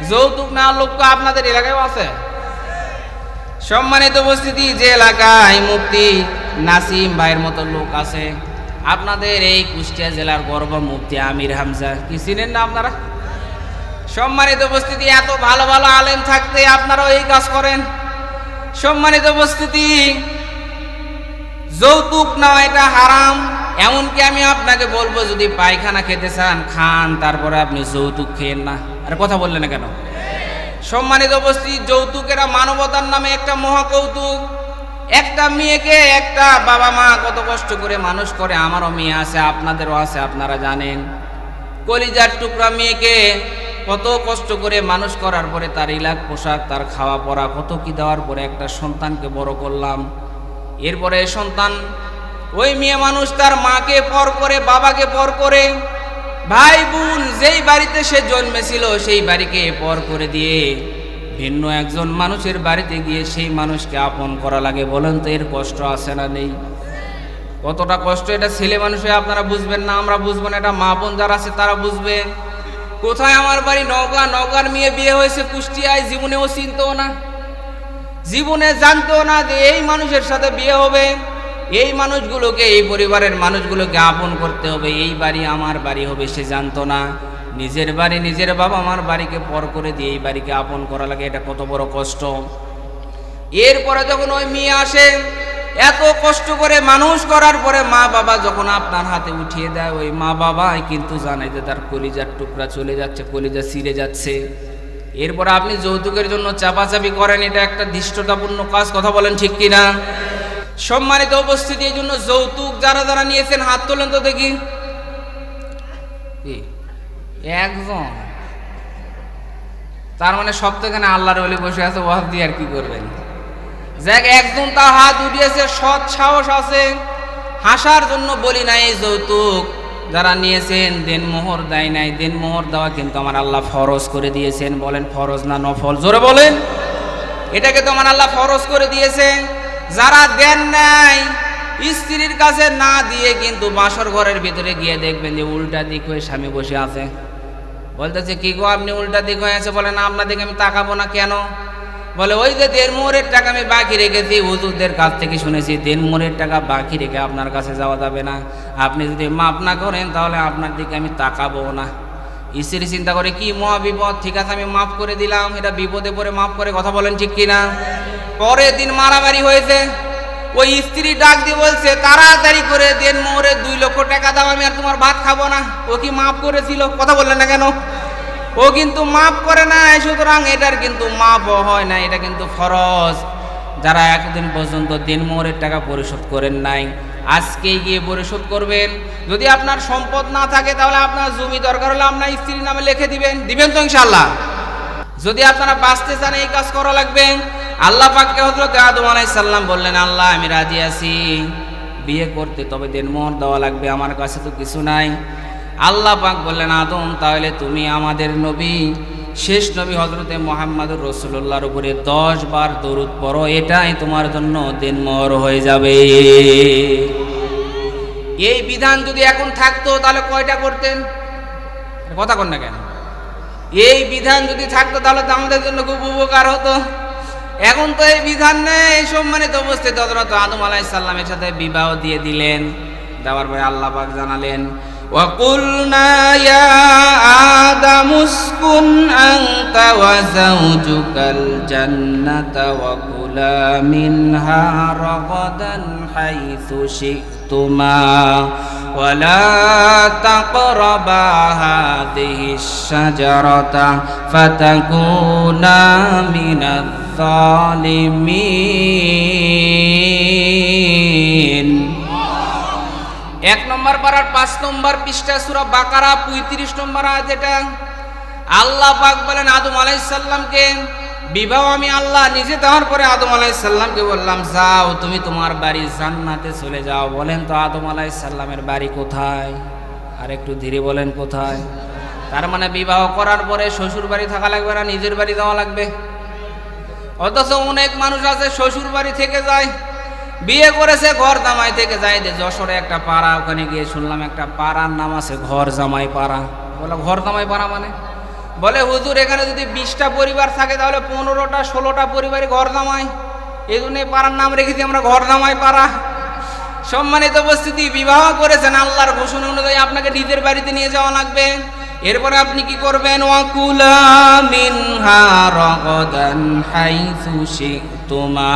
যৌতুক না লোক তো আপনাদের এলাকায়ও আছে। সম্মানিত উপস্থিতি, যে এলাকায় মুফতি নাসিম ভাইয়ের মতো লোক আছে, আপনাদের এই কুষ্টিয়া জেলার গর্ব মুফতি আমির হামজা, কি চিনেন না আপনারা? সম্মানিত উপস্থিতি, এত ভালো ভালো আলেম থাকতে আপনারাও এই কাজ করেন। সম্মানিত উপস্থিতি, যৌতুক না এটা হারাম। এমনকি আমি আপনাকে বলবো, যদি পায়খানা খেতে চান খান, তারপরে আপনি যৌতুক খেয়েন না। আর কথা বললেন না কেন? সম্মানিত উপস্থিতি, যৌতুকেরা মানবতার নামে একটা মহাকৌতুক। একটা মেয়েকে একটা বাবা মা কত কষ্ট করে মানুষ করে। আমারও মেয়ে আছে, আপনাদেরও আছে, আপনারা জানেন। কলিজার টুকরা মেয়েকে কত কষ্ট করে মানুষ করার পরে তার ইলাক পোশাক, তার খাওয়া পরা, কত কি দেওয়ার পরে একটা সন্তানকে বড় করলাম। এরপরে সন্তান, ওই মেয়ে মানুষ তার মাকে পর করে, বাবাকে পর করে, ভাই বোন যেই বাড়িতে সে জন্মেছিল সেই বাড়িকে পর করে দিয়ে ভিন্ন একজন মানুষের বাড়িতে গিয়ে সেই মানুষকে আপন করা লাগে। বলেন তো এর কষ্ট আছে না নেই? কতটা কষ্ট এটা ছেলে মানুষ হয়ে আপনারা বুঝবেন না, আমরা বুঝবো না, এটা মা বোন যারা আছে তারা বুঝবে। কোথায় আমার বাড়ি নওগাঁ, নওগাঁর মেয়ে বিয়ে হয়েছে কুষ্টিয়ায়, জীবনেও চিনতেও না, জীবনে জানতেও না যে এই মানুষের সাথে বিয়ে হবে। এই মানুষগুলোকে, এই পরিবারের মানুষগুলোকে আপন করতে হবে, এই বাড়ি আমার বাড়ি হবে সে জানতো না। নিজের বাড়ি, নিজের বাবা আমার বাড়িকে পর করে দিয়ে এই বাড়িকে আপন করা লাগে, এটা কত বড় কষ্ট। এরপরে যখন ওই মেয়ে আসে, এত কষ্ট করে মানুষ করার পরে মা বাবা যখন আপনার হাতে উঠিয়ে দেয়, ওই মা বাবাই কিন্তু জানাই যে তার কলিজার টুকরা চলে যাচ্ছে, কলিজা ছিঁড়ে যাচ্ছে। এরপর আপনি যৌতুকের জন্য চাপাচাপি করেন, এটা একটা ধৃষ্টতাপূর্ণ কাজ। কথা বলেন ঠিক কিনা? সম্মানিত উপস্থিতি, এই জন্য যৌতুক যারা যারা নিয়েছেন হাত তোলেন তো দেখি। একজন, তার মানে সপ্তাহখানে আল্লাহর ওলি বসে আছে, ওয়াজ দিয়ে আর কি করবেন? যাক, একজন তার হাত উঠিয়েছে, সৎ সাহস আছে, হাসার জন্য বলি নাই। এই যৌতুক যারা নিয়েছেন দেনমোহর দেয় নাই, দেনমোহর দেওয়া কিন্তু আমার আল্লাহ ফরজ করে দিয়েছেন। বলেন ফরজ না নফল? জোরে বলেন। এটাকে তো আমার আল্লাহ ফরজ করে দিয়েছে। যারা দেন নাই, স্ত্রীর কাছে না দিয়ে কিন্তু বাসর ঘরের ভিতরে গিয়ে দেখবেন যে উল্টা দিক হয়ে স্বামী বসে আছে। বলতেছে কি গো আপনি উল্টা দিক হয়ে আছে? বলে না, আপনার দিকে আমি তাকাবো না। কেন? বলে ওই যে দেনমোহরের টাকা আমি বাকি রেখেছি, হুজুরদের কাছ থেকে শুনেছি দেনমোহরের টাকা বাকি রেখে আপনার কাছে যাওয়া যাবে না। আপনি যদি মাফ না করেন তাহলে আপনার দিকে আমি তাকাবো না। স্ত্রী চিন্তা করে কি মহাবিপদ, ঠিক আছে আমি মাফ করে দিলাম, এটা বিপদে পড়ে মাফ করে। কথা বলেন ঠিক কিনা? পরের দিন মারামারি হয়েছে, ওই স্ত্রী ডাক দিয়ে বলছে তাড়াতাড়ি করে দেনমোহরের 2 লক্ষ টাকা দাও, আমি আর তোমার ভাত খাবো না। ও কি মাফ করেছিল? কথা বললেন না কেন? ও কিন্তু মাফ করে না। সুতরাং এটার কিন্তু মাফ হয় না, এটা কিন্তু ফরজ। যারা এতদিন পর্যন্ত দেনমোহরের টাকা পরিশোধ করেন নাই, আজকেই গিয়ে পরিশোধ করবেন। যদি আপনার সম্পদ না থাকে তাহলে আপনার জমি দরকার হলে আপনার স্ত্রীর নামে লিখে দিবেন। দিবেন তো ইনশাআল্লাহ? যদি আপনারা বাঁচতে চান এই কাজ করা লাগবে। আল্লাহ পাককে হযরত আদম আলাইহিস সালাম বললেন, আল্লাহ আমি রাজি আছি বিয়ে করতে, তবে দেনমোহর দেওয়া লাগবে, আমার কাছে তো কিছু নাই। আল্লাহ পাক বললেন, আদম তাহলে তুমি আমাদের নবী, শেষ নবী হযরতে মুহাম্মদুর রাসূলুল্লাহর উপরে 10 বার দরুদ পড়ো, এটাই তোমার জন্য দেনমোহর হয়ে যাবে। এই বিধান যদি এখন থাকতো তাহলে কয়টা করতেন? কথা কন না কেন? এই বিধান যদি থাকতো তাহলে তো আমাদের জন্য খুব উপকার হতো। এখন তো এই বিধান নেই। সম্মানিত উপস্থিত, হযরত আদম আলাইহিস সালামের সাথে বিবাহ দিয়ে দিলেন। দেওয়ার পরে আল্লাহ পাক জানালেন, وَقُلْنَا يَا آدَمُ اسْكُنْ أَنْتَ وَزَوْجُكَ الْجَنَّةَ وَكُلَا مِنْهَا رَغَدًا حَيْثُ شِئْتُمَا وَلَا تَقْرَبَا هَذِهِ الشَّجَرَةَ فَتَكُونَا مِنَ الظَّالِمِينَ। 1 নম্বর পারার 5 নম্বর পৃষ্ঠা সূরা বাকারা 35 নম্বর আয়াত। এটা আল্লাহ পাক বলেন আদম আলাইহিস সালামকে, বিবাহ আমি আল্লাহ নিজে দেওয়ার পরে আদম আলাইহিস সালামকে বললাম যাও তুমি তোমার বাড়ি জান্নাতে চলে যাও। বলেন তো আদম আলাইহিস সালামের বাড়ি কোথায়? আর একটু ধীরে বলেন কোথায়? তার মানে বিবাহ করার পরে শ্বশুর বাড়ি থাকা লাগবে না, নিজের বাড়ি যাওয়া লাগবে। অথচ অনেক মানুষ আছে শ্বশুর বাড়ি থেকে যায়, বিয়ে করেছে ঘর জামাই থেকে যায়। যে যশোরে একটা পাড়া, ওখানে গিয়ে শুনলাম একটা পাড়ার নাম আছে ঘর জামাই পাড়া। বলে ঘর জামাই পাড়া মানে? বলে হুজুর এখানে যদি 20টা পরিবার থাকে তাহলে 15টা 16টা পরিবারই ঘর জামাই, এই জন্য পাড়ার নাম রেখেছি আমরা ঘর জামাই পাড়া। সম্মানিত উপস্থিতি, বিবাহ করেছেন আল্লাহর ঘোষণা অনুযায়ী আপনাকে নিজের বাড়িতে নিয়ে যাওয়া লাগবে। এরপরে আপনি কি করবেন? ওয়াকুলা মিনহা রাগাদান হাইসু শিতুমা।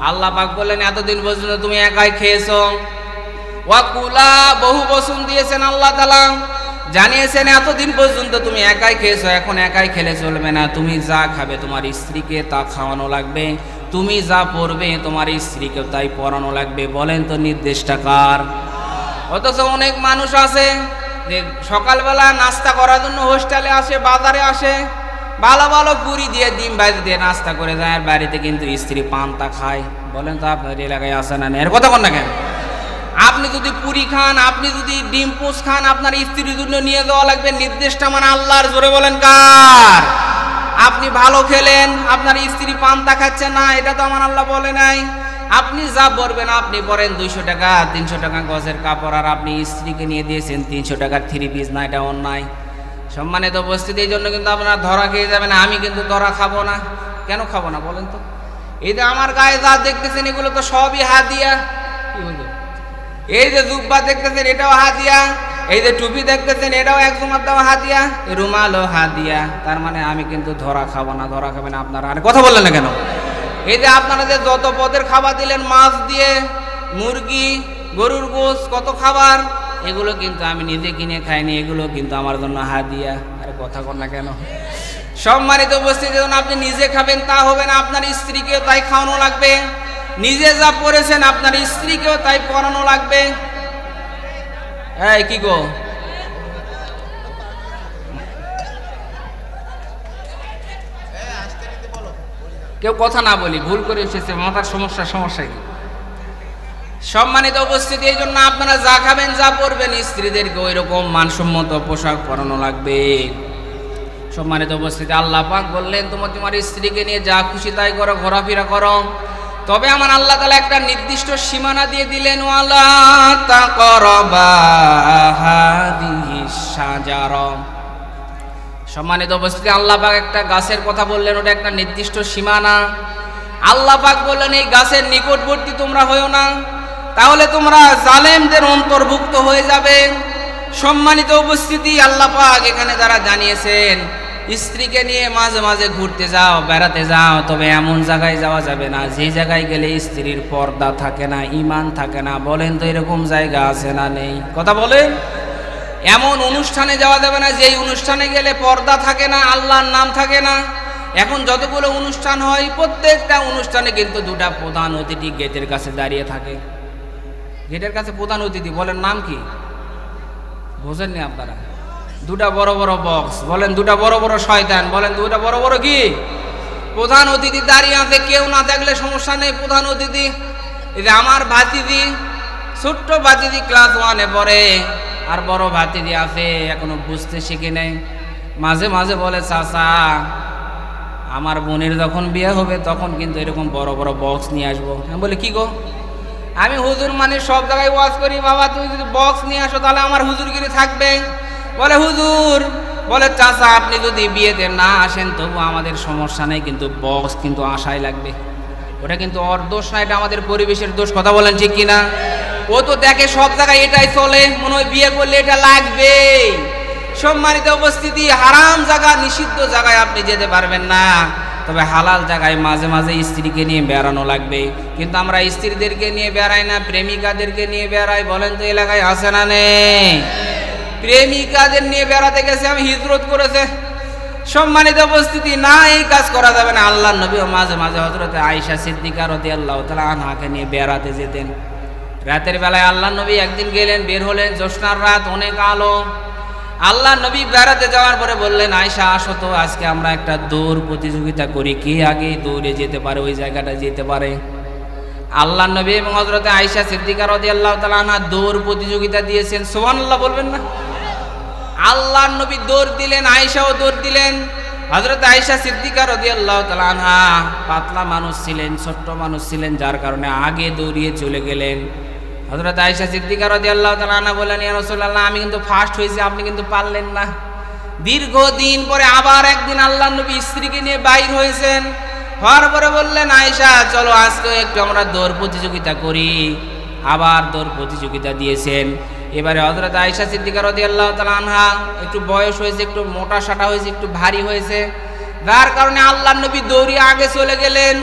আল্লাহ পাক বললেন এতদিন পর্যন্ত তুমি একাই খেয়েছো। ওয়াকুলা বহু বচন দিয়েছেন আল্লাহ তাআলা, জানিয়েছেন এতদিন পর্যন্ত তুমি একাই খেয়েছো, এখন একাই খেলে চলবে না। তুমি যা খাবে তোমার স্ত্রীকে তা খাওয়ানো লাগবে, তুমি যা পরবে তোমার স্ত্রীকে তাই পরানো লাগবে। বলেন তো নির্দেশটা কার? অথচ অনেক মানুষ আছে যে সকালবেলা নাস্তা করার জন্য হোস্টেলে আসে, বাজারে আসে, ভালো ভালো পুরি দিয়ে ডিম ভাজি দিয়ে নাস্তা করে যায়, আর বাড়িতে কিন্তু স্ত্রী পান্তা খায়। বলেন তো আপনার এলাকায় আসে না? এর কথা বল না কেন? আপনি যদি পুরি খান, আপনি যদি ডিম পোস খান, আপনার স্ত্রীর জন্য নিয়ে যাওয়া লাগবে। নির্দেশটা মানে আল্লাহর। জোরে বলেন কার? আপনি ভালো খেলেন, আপনার স্ত্রী পান্তা খাচ্ছে না, এটা তো আমার আল্লাহ বলে নাই। আপনি যা বলবেন আপনি পরেন 200 টাকা 300 টাকা গজের কাপড়, আর আপনি স্ত্রীকে নিয়ে দিয়েছেন 300 টাকার 3 পিস, না এটা অন্যায়। সম্মানিত উপস্থিতি, এই জন্য কিন্তু আপনারা ধরা খেয়ে যাবেন। আমি কিন্তু ধরা খাবো না। কেন খাবো না বলেন তো? এই যে আমার গায়ে যা দেখতেছেন এগুলো তো সবই হাদিয়া। এই যে জুব্বা দেখতেছেন এটাও হাদিয়া, এই যে টুপি দেখতেছেন এটাও এক জমার দেওয়া হাদিয়া, রুমালও হাদিয়া। তার মানে আমি কিন্তু ধরা খাবো না। ধরা খাবেন আপনারা। আরে কথা বললেন না কেন? এই যে আপনারা যে যত পদের খাবার দিলেন, মাছ দিয়ে, মুরগি, গরুর গোশত, কত খাবার, এগুলো কিন্তু আমি নিজে কিনে খাইনি, এগুলো কিন্তু আমার জন্য হাদিয়া। আরে কথা বল না কেন? সম্মানিত উপস্থিতি, যখন আপনি নিজে খাবেন তা হবে না, আপনার স্ত্রীকেও তাই খাওয়ানো লাগবে। নিজে যা পড়েছেন আপনার স্ত্রীকেও তাই পড়ানো লাগবে। এই কি গো, কেউ কথা না বলি, ভুল করে এসেছে, মাথার সমস্যা কি? সম্মানিত উপস্থিতি, এই জন্য আপনারা যা খাবেন যা পরবেন স্ত্রীদেরকে ওই রকম মানসম্মত পোশাক পরানো লাগবে। সম্মানিত উপস্থিতি, আল্লাহ পাক বললেন তোমার স্ত্রীকে নিয়ে যা খুশি তাই করো, ঘোরাফেরা করো। তবে আমার আল্লাহ তাআলা একটা নির্দিষ্ট সীমানা দিয়ে দিলেন, ওয়ালা তাকরাবা হাদিহিস শাজারা। সম্মানিত উপস্থিতি, আল্লাহ পাক একটা গাছের কথা বললেন, ওটা একটা নির্দিষ্ট সীমানা। আল্লাহ পাক বললেন এই গাছের নিকটবর্তী তোমরা হইও না, তাহলে তোমরা জালেমদের অন্তর্ভুক্ত হয়ে যাবে। সম্মানিত উপস্থিতি, আল্লাহ পাক এখানে যারা জানিয়েছেন স্ত্রীকে নিয়ে মাঝে মাঝে ঘুরতে যাও, বেড়াতে যাও, তবে এমন জায়গায় যাওয়া যাবে না যে জায়গায় গেলে স্ত্রীর পর্দা থাকে না, ঈমান থাকে না। বলেন তো এরকম জায়গা আছে না নেই? কথা বলেন। এমন অনুষ্ঠানে যাওয়া যাবে না যেই অনুষ্ঠানে গেলে পর্দা থাকে না, আল্লাহর নাম থাকে না। এখন যতগুলো অনুষ্ঠান হয় প্রত্যেকটা অনুষ্ঠানে কিন্তু দুটা প্রধান অতিথি গেটের কাছে দাঁড়িয়ে থাকে। গেটের কাছে প্রধান অতিথি, বলেন নাম কি? বোঝেননি আপনারা? দুটা বড় বড় বক্স, বলেন দুটা বড় বড় শয়তান, বলেন দুটা বড় বড় কি? প্রধান অতিথি দাঁড়িয়ে আছে। কেউ না দেখলে সমস্যা নেই, প্রধান অতিথি। এই যে আমার ভাতিজি, ছোট্ট ভাতিজি ক্লাস 1-এ পড়ে, আর বড় ভাতিজি আছে এখনো বুঝতে শিখে নেই। মাঝে মাঝে বলে চাচা আমার বোনের যখন বিয়ে হবে তখন কিন্তু এরকম বড় বড় বক্স নিয়ে আসবো। আমি বলি কি গো? আমি হুজুর মানে সব জায়গায় ওয়াজ করি, বাবা তুমি যদি বক্স নিয়ে আসো তাহলে আমার হুজুরগিরি থাকবে। বলে হুজুর, বলে চাচা আপনি যদি বিয়েতে না আসেন তবু আমাদের সমস্যা নেই, কিন্তু বক্স কিন্তু আশাই লাগবে। ওটা কিন্তু ওর দোষ না, এটা আমাদের পরিবেশের দোষ। কথা বলেন ঠিক কিনা? ও তো দেখে সব জায়গায় এটাই চলে, মনে হয় বিয়ে করলে এটা লাগবে। সম্মানিত উপস্থিতি, হারাম জায়গা, নিষিদ্ধ জায়গায় আপনি যেতে পারবেন না, তবে হালাল জায়গায় মাঝে মাঝে স্ত্রীকে নিয়ে বেড়ানো লাগবে। কিন্তু আমরা স্ত্রীদেরকে নিয়ে বেড়াই না, প্রেমিকাদেরকে নিয়ে বেড়াই। বলেন তো এলাকায় আছে না নেই? প্রেমিকাদের নিয়ে বেড়াতে গেছে, আমি হিজরত করেছে। সম্মানিত উপস্থিতি, না এই কাজ করা যাবে না। আল্লাহর নবীও মাঝে মাঝে হযরত আয়েশা সিদ্দিকা রাদিয়াল্লাহু তাআলা আনহাকে নিয়ে বেড়াতে যেতেন। রাতের বেলায় আল্লাহর নবী একদিন গেলেন, বের হলেন, জ্যোৎস্নার রাত, অনেক আলো। আল্লাহর নবী বেড়াতে যাওয়ার পরে বললেন আয়েশা আসো তো আজকে আমরা একটা দৌড় প্রতিযোগিতা করি, কে আগে দৌড়ে যেতে পারে ওই জায়গাটা যেতে পারে। আল্লাহর নবী এবং হযরত আয়েশা সিদ্দিকা রাদিয়াল্লাহু তাআলা আনহা দৌড় প্রতিযোগিতা দিয়েছেন। সুবহানাল্লাহ বলবেন না? আল্লাহর নবী দৌড় দিলেন, আয়েশাও দৌড় দিলেন। হযরত আয়েশা সিদ্দিকা রাদিয়াল্লাহু তাআলা আনহা পাতলা মানুষ ছিলেন, ছোট্ট মানুষ ছিলেন, যার কারণে আগে দৌড়িয়ে চলে গেলেন। হযরত আয়েশা সিদ্দিকা রাদিয়াল্লাহু তাআলা আনহা বললেন ইয়া রাসূলুল্লাহ আমি কিন্তু ফার্স্ট হয়েছি, আপনি কিন্তু পারলেন না। দীর্ঘদিন পরে আবার একদিন আল্লাহর নবী স্ত্রীকে নিয়ে বাইর হয়েছেন, হওয়ার পরে বললেন আয়েশা চলো আজকে একটু আমরা দৌড় প্রতিযোগিতা করি। আবার দৌড় প্রতিযোগিতা দিয়েছেন। এবারে হযরত আয়েশা সিদ্দিকা রাদিয়াল্লাহু তাআলা আনহা একটু বয়স হয়েছে, একটু মোটা সাটা হয়েছে, একটু ভারী হয়েছে, যার কারণে আল্লাহর নবী দৌড়িয়ে আগে চলে গেলেন।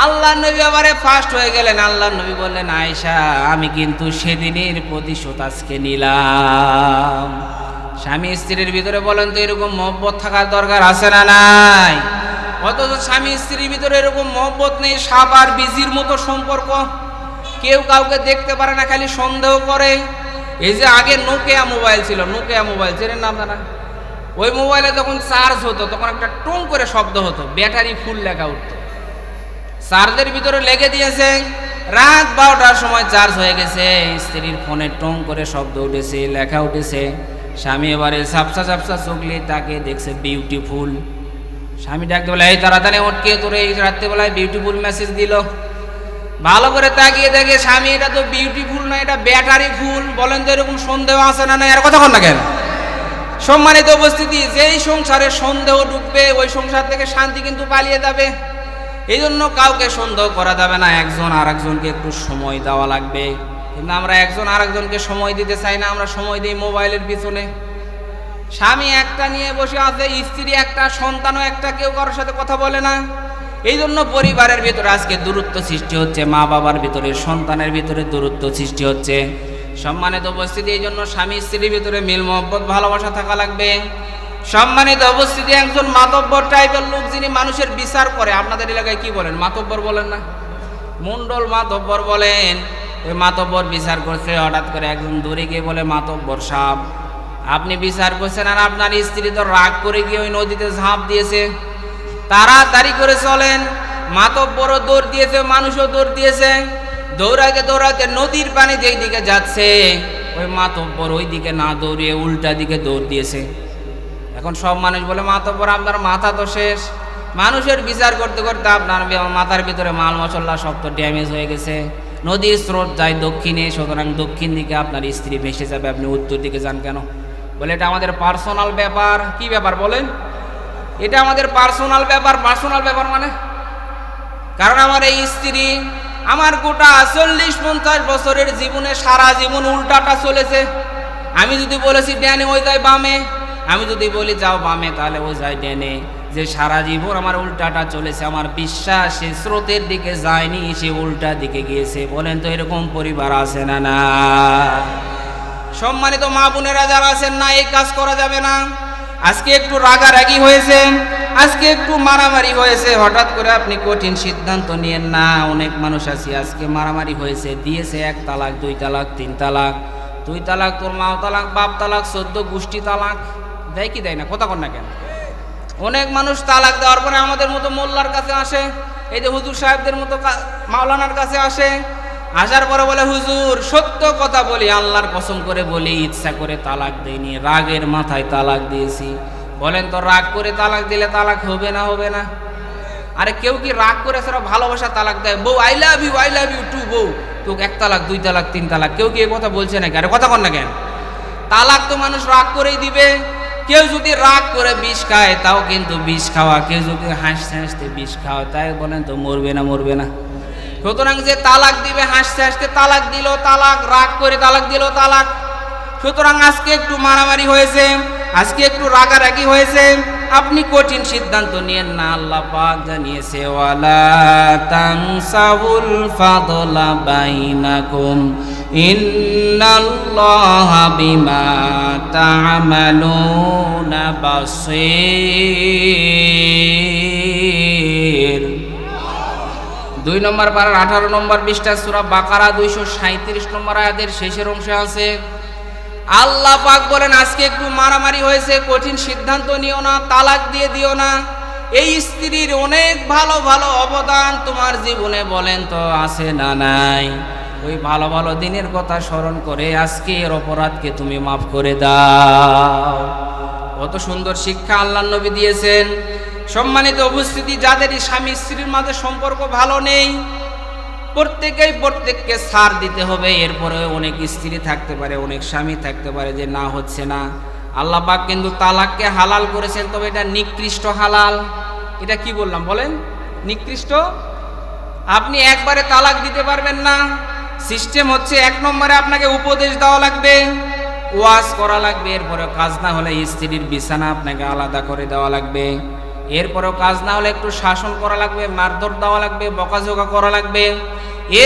আল্লাহর নবী আবারে ফার্স্ট হয়ে গেলেন। আল্লাহর নবী বললেন আয়েশা আমি কিন্তু সেদিনের প্রতিশোধ আজকে নিলাম। স্বামী স্ত্রীর ভিতরে বলেন তো এরকম মহব্বত থাকার দরকার আছে না নাই? অথচ স্বামী স্ত্রীর ভিতরে এরকম মহব্বত নেই, সাপ আর বিজির মতো সম্পর্ক। কেউ কাউকে দেখতে পারে না, খালি সন্দেহ করে। এই যে আগে নোকিয়া মোবাইল ছিল, নোকিয়া মোবাইল চেনেন না আপনারা? ওই মোবাইলে যখন চার্জ হতো তখন একটা টুং করে শব্দ হতো, ব্যাটারি ফুল লেখা উঠতো। চার্জের ভিতরে লেগে দিয়েছে, রাত 12টার সময় চার্জ হয়ে গেছে, স্ত্রীর ফোনে টং করে শব্দ উঠেছে, লেখা উঠেছে। স্বামী এবারে ঝাপসা ঝাপসা চোখলে তাকে দেখছে বিউটিফুল। স্বামী ডাকতে বলে, এই তাড়াতাড়ি উঠকে তোর এই রাত্রেবেলায় বিউটিফুল মেসেজ দিল। ভালো করে তাকিয়ে দেখে স্বামী এটা তো বিউটিফুল না, এটা ব্যাটারি ফুল। বলেন তো এরকম সন্দেহ আছে না? এর কথা কন না কেন? সম্মানিত উপস্থিতি, যেই সংসারে সন্দেহ ঢুকবে ওই সংসার থেকে শান্তি কিন্তু পালিয়ে যাবে। এই জন্য কাউকে সন্দেহ করা যাবে না, একজন আর একজনকে একটু সময় দেওয়া লাগবে। কিন্তু আমরা একজন আর একজনকে সময় দিতে চাই না, আমরা সময় দিই মোবাইলের পিছনে। স্বামী একটা নিয়ে বসে আছে, স্ত্রী একটা, সন্তানও একটা, কেউ কারোর সাথে কথা বলে না। এই জন্য পরিবারের ভিতরে আজকে দূরত্ব সৃষ্টি হচ্ছে, মা বাবার ভিতরে, সন্তানের ভিতরে দূরত্ব সৃষ্টি হচ্ছে। সম্মানিত উপস্থিতি, এই জন্য স্বামী স্ত্রীর ভিতরে মিল মহব্বত ভালোবাসা থাকা লাগবে। সম্মানিত উপস্থিতি, একজন মাতব্বর টাইপের লোক যিনি মানুষের বিচার করে, আপনাদের এলাকায় কি বলেন? মাতব্বর বলেন না, মন্ডল মাতব্বর বলেন। ওই মাতব্বর বিচার করছে, হঠাৎ করে একজন দূরে গিয়ে বলে, মাতব্বর সাহেব আপনি বিচার করছেন আর আপনার স্ত্রী তো রাগ করে গিয়ে ওই নদীতে ঝাঁপ দিয়েছে, তাড়াতাড়ি করে চলেন। মাতব্বরও দৌড় দিয়েছে, মানুষও দৌড় দিয়েছে। দৌড়াতে দৌড়াতে নদীর পানি যেই দিকে যাচ্ছে ওই মাতব্বর ওই দিকে না দৌড়িয়ে উল্টা দিকে দৌড় দিয়েছে। এখন সব মানুষ বলে, মাতব্বর আপনার মাথা তো শেষ, মানুষের বিচার করতে করতে আপনার মাথার ভিতরে মাল মশলা সব তো ড্যামেজ হয়ে গেছে। নদীর স্রোত যায় দক্ষিণে, সুতরাং দক্ষিণ দিকে আপনার স্ত্রী ভেসে যাবে, আপনি উত্তর দিকে যান কেন? বলে এটা আমাদের পার্সোনাল ব্যাপার। কি ব্যাপার বলেন? এটা আমাদের পার্সোনাল ব্যাপার। পার্সোনাল ব্যাপার মানে? কারণ আমার এই স্ত্রী আমার গোটা 40-50 বছরের জীবনে সারা জীবন উল্টাটা চলেছে। আমি যদি বলেছি ডানে ওই যায় বামে, আমি যদি বলি যাও বামে তাহলে ওই যায় ডানে। যে সারা জীবন আমার উল্টাটা চলেছে, আমার বিশ্বাস সে স্রোতের দিকে যায়নি, সে উল্টা দিকে গিয়েছে। বলেন তো এরকম পরিবার আছে না? না। সম্মানিত মা বোনেরা যারা আছেন না, এই কাজ করা যাবে না। আজকে একটু রাগারাগি হয়েছে, আজকে একটু মারামারি হয়েছে, হঠাৎ করে আপনি কঠিন সিদ্ধান্ত নিয়েন না। অনেক মানুষ আছে আজকে মারামারি হয়েছে, দিয়েছে 1 তালাক, 2 তালাক, 3 তালাক, 2 তালাক, তোর মাও তালাক, বাপ তালাক, 14 গোষ্ঠী তালাক দেয় কি দেয় না? কথা কন না কেন? অনেক মানুষ তালাক দেওয়ার পরে আমাদের মতো মোল্লার কাছে আসে, এই যে হুজুর সাহেবদের মতো মাওলানার কাছে আসে। আসার পরে বলে, হুজুর সত্য কথা বলি, আল্লাহর কসম করে বলি, ইচ্ছা করে তালাক দেইনি, রাগের মাথায় তালাক দিয়েছি। বলেন তো রাগ করে তালাক দিলে তালাক হবে না? হবে না? আরে কেউ কি রাগ করে সেটা ভালোবাসা তালাক দেয়? বউ আই লাভ ইউ টু, বউ তোকে 1 তালাক, 2 তালাক, 3 তালাক, কেউ কি এই কথা বলছে নাকি? আরে কথা কন না কেন? তালাক তো মানুষ রাগ করেই দিবে। কেউ যদি রাগ করে বিষ খায় তাও কিন্তু বিষ খাওয়া, কেউ যদি হাসতে হাসতে বিষ খাওয়া, তাই বলেন তো মরবে না? মরবে না? সুতরাং যে তালাক দিবে হাসতে হাসতে তালাক দিল তালাক, রাগ করে তালাক দিল তালাক। সুতরাং আজকে একটু মারামারি হয়েছে, আজকে একটু রাগারাগি হয়েছে, আপনি কঠিন সিদ্ধান্ত নিয়েন না। আল্লাহ পাক জানিয়েছে, ওয়ালা তানসাউল ফাদলা বাইনাকুম ইন্নাল্লাহা বিমা তা'মালুনা বাসীর। 2 নম্বর পারার 18 নম্বর পৃষ্ঠা সূরা বাকারা 237 নম্বর আয়াতের শেষের অংশে আছে, আল্লাহ পাক বলেন আজকে একটু মারামারি হয়েছে, কঠিন সিদ্ধান্ত নিও না, তালাক দিয়ে দিও না। এই স্ত্রীর অনেক ভালো ভালো অবদান তোমার জীবনে বলেন তো আছে না নাই? ওই ভালো ভালো দিনের কথা স্মরণ করে আজকে এর অপরাধকে তুমি মাফ করে দাও। কত সুন্দর শিক্ষা আল্লাহর নবী দিয়েছেন। সম্মানিত উপস্থিতি, যাদেরই স্বামী স্ত্রীর মাঝে সম্পর্ক ভালো নেই, প্রত্যেকেই প্রত্যেককে ছাড় দিতে হবে। এরপরে অনেক স্ত্রী থাকতে পারে, অনেক স্বামী থাকতে পারে যে না হচ্ছে না। আল্লাহ পাক কিন্তু তালাককে হালাল করেছেন, তবে এটা নিকৃষ্ট হালাল। এটা কি বললাম বলেন? নিকৃষ্ট। আপনি একবারে তালাক দিতে পারবেন না। সিস্টেম হচ্ছে 1 নম্বরে আপনাকে উপদেশ দেওয়া লাগবে, ওয়াজ করা লাগবে। এরপরেও কাজ না হলে স্ত্রীর বিছানা আপনাকে আলাদা করে দেওয়া লাগবে। এরপরেও কাজ না হলে একটু শাসন করা লাগবে, মারধর দেওয়া লাগবে, বকাঝকা করা লাগবে।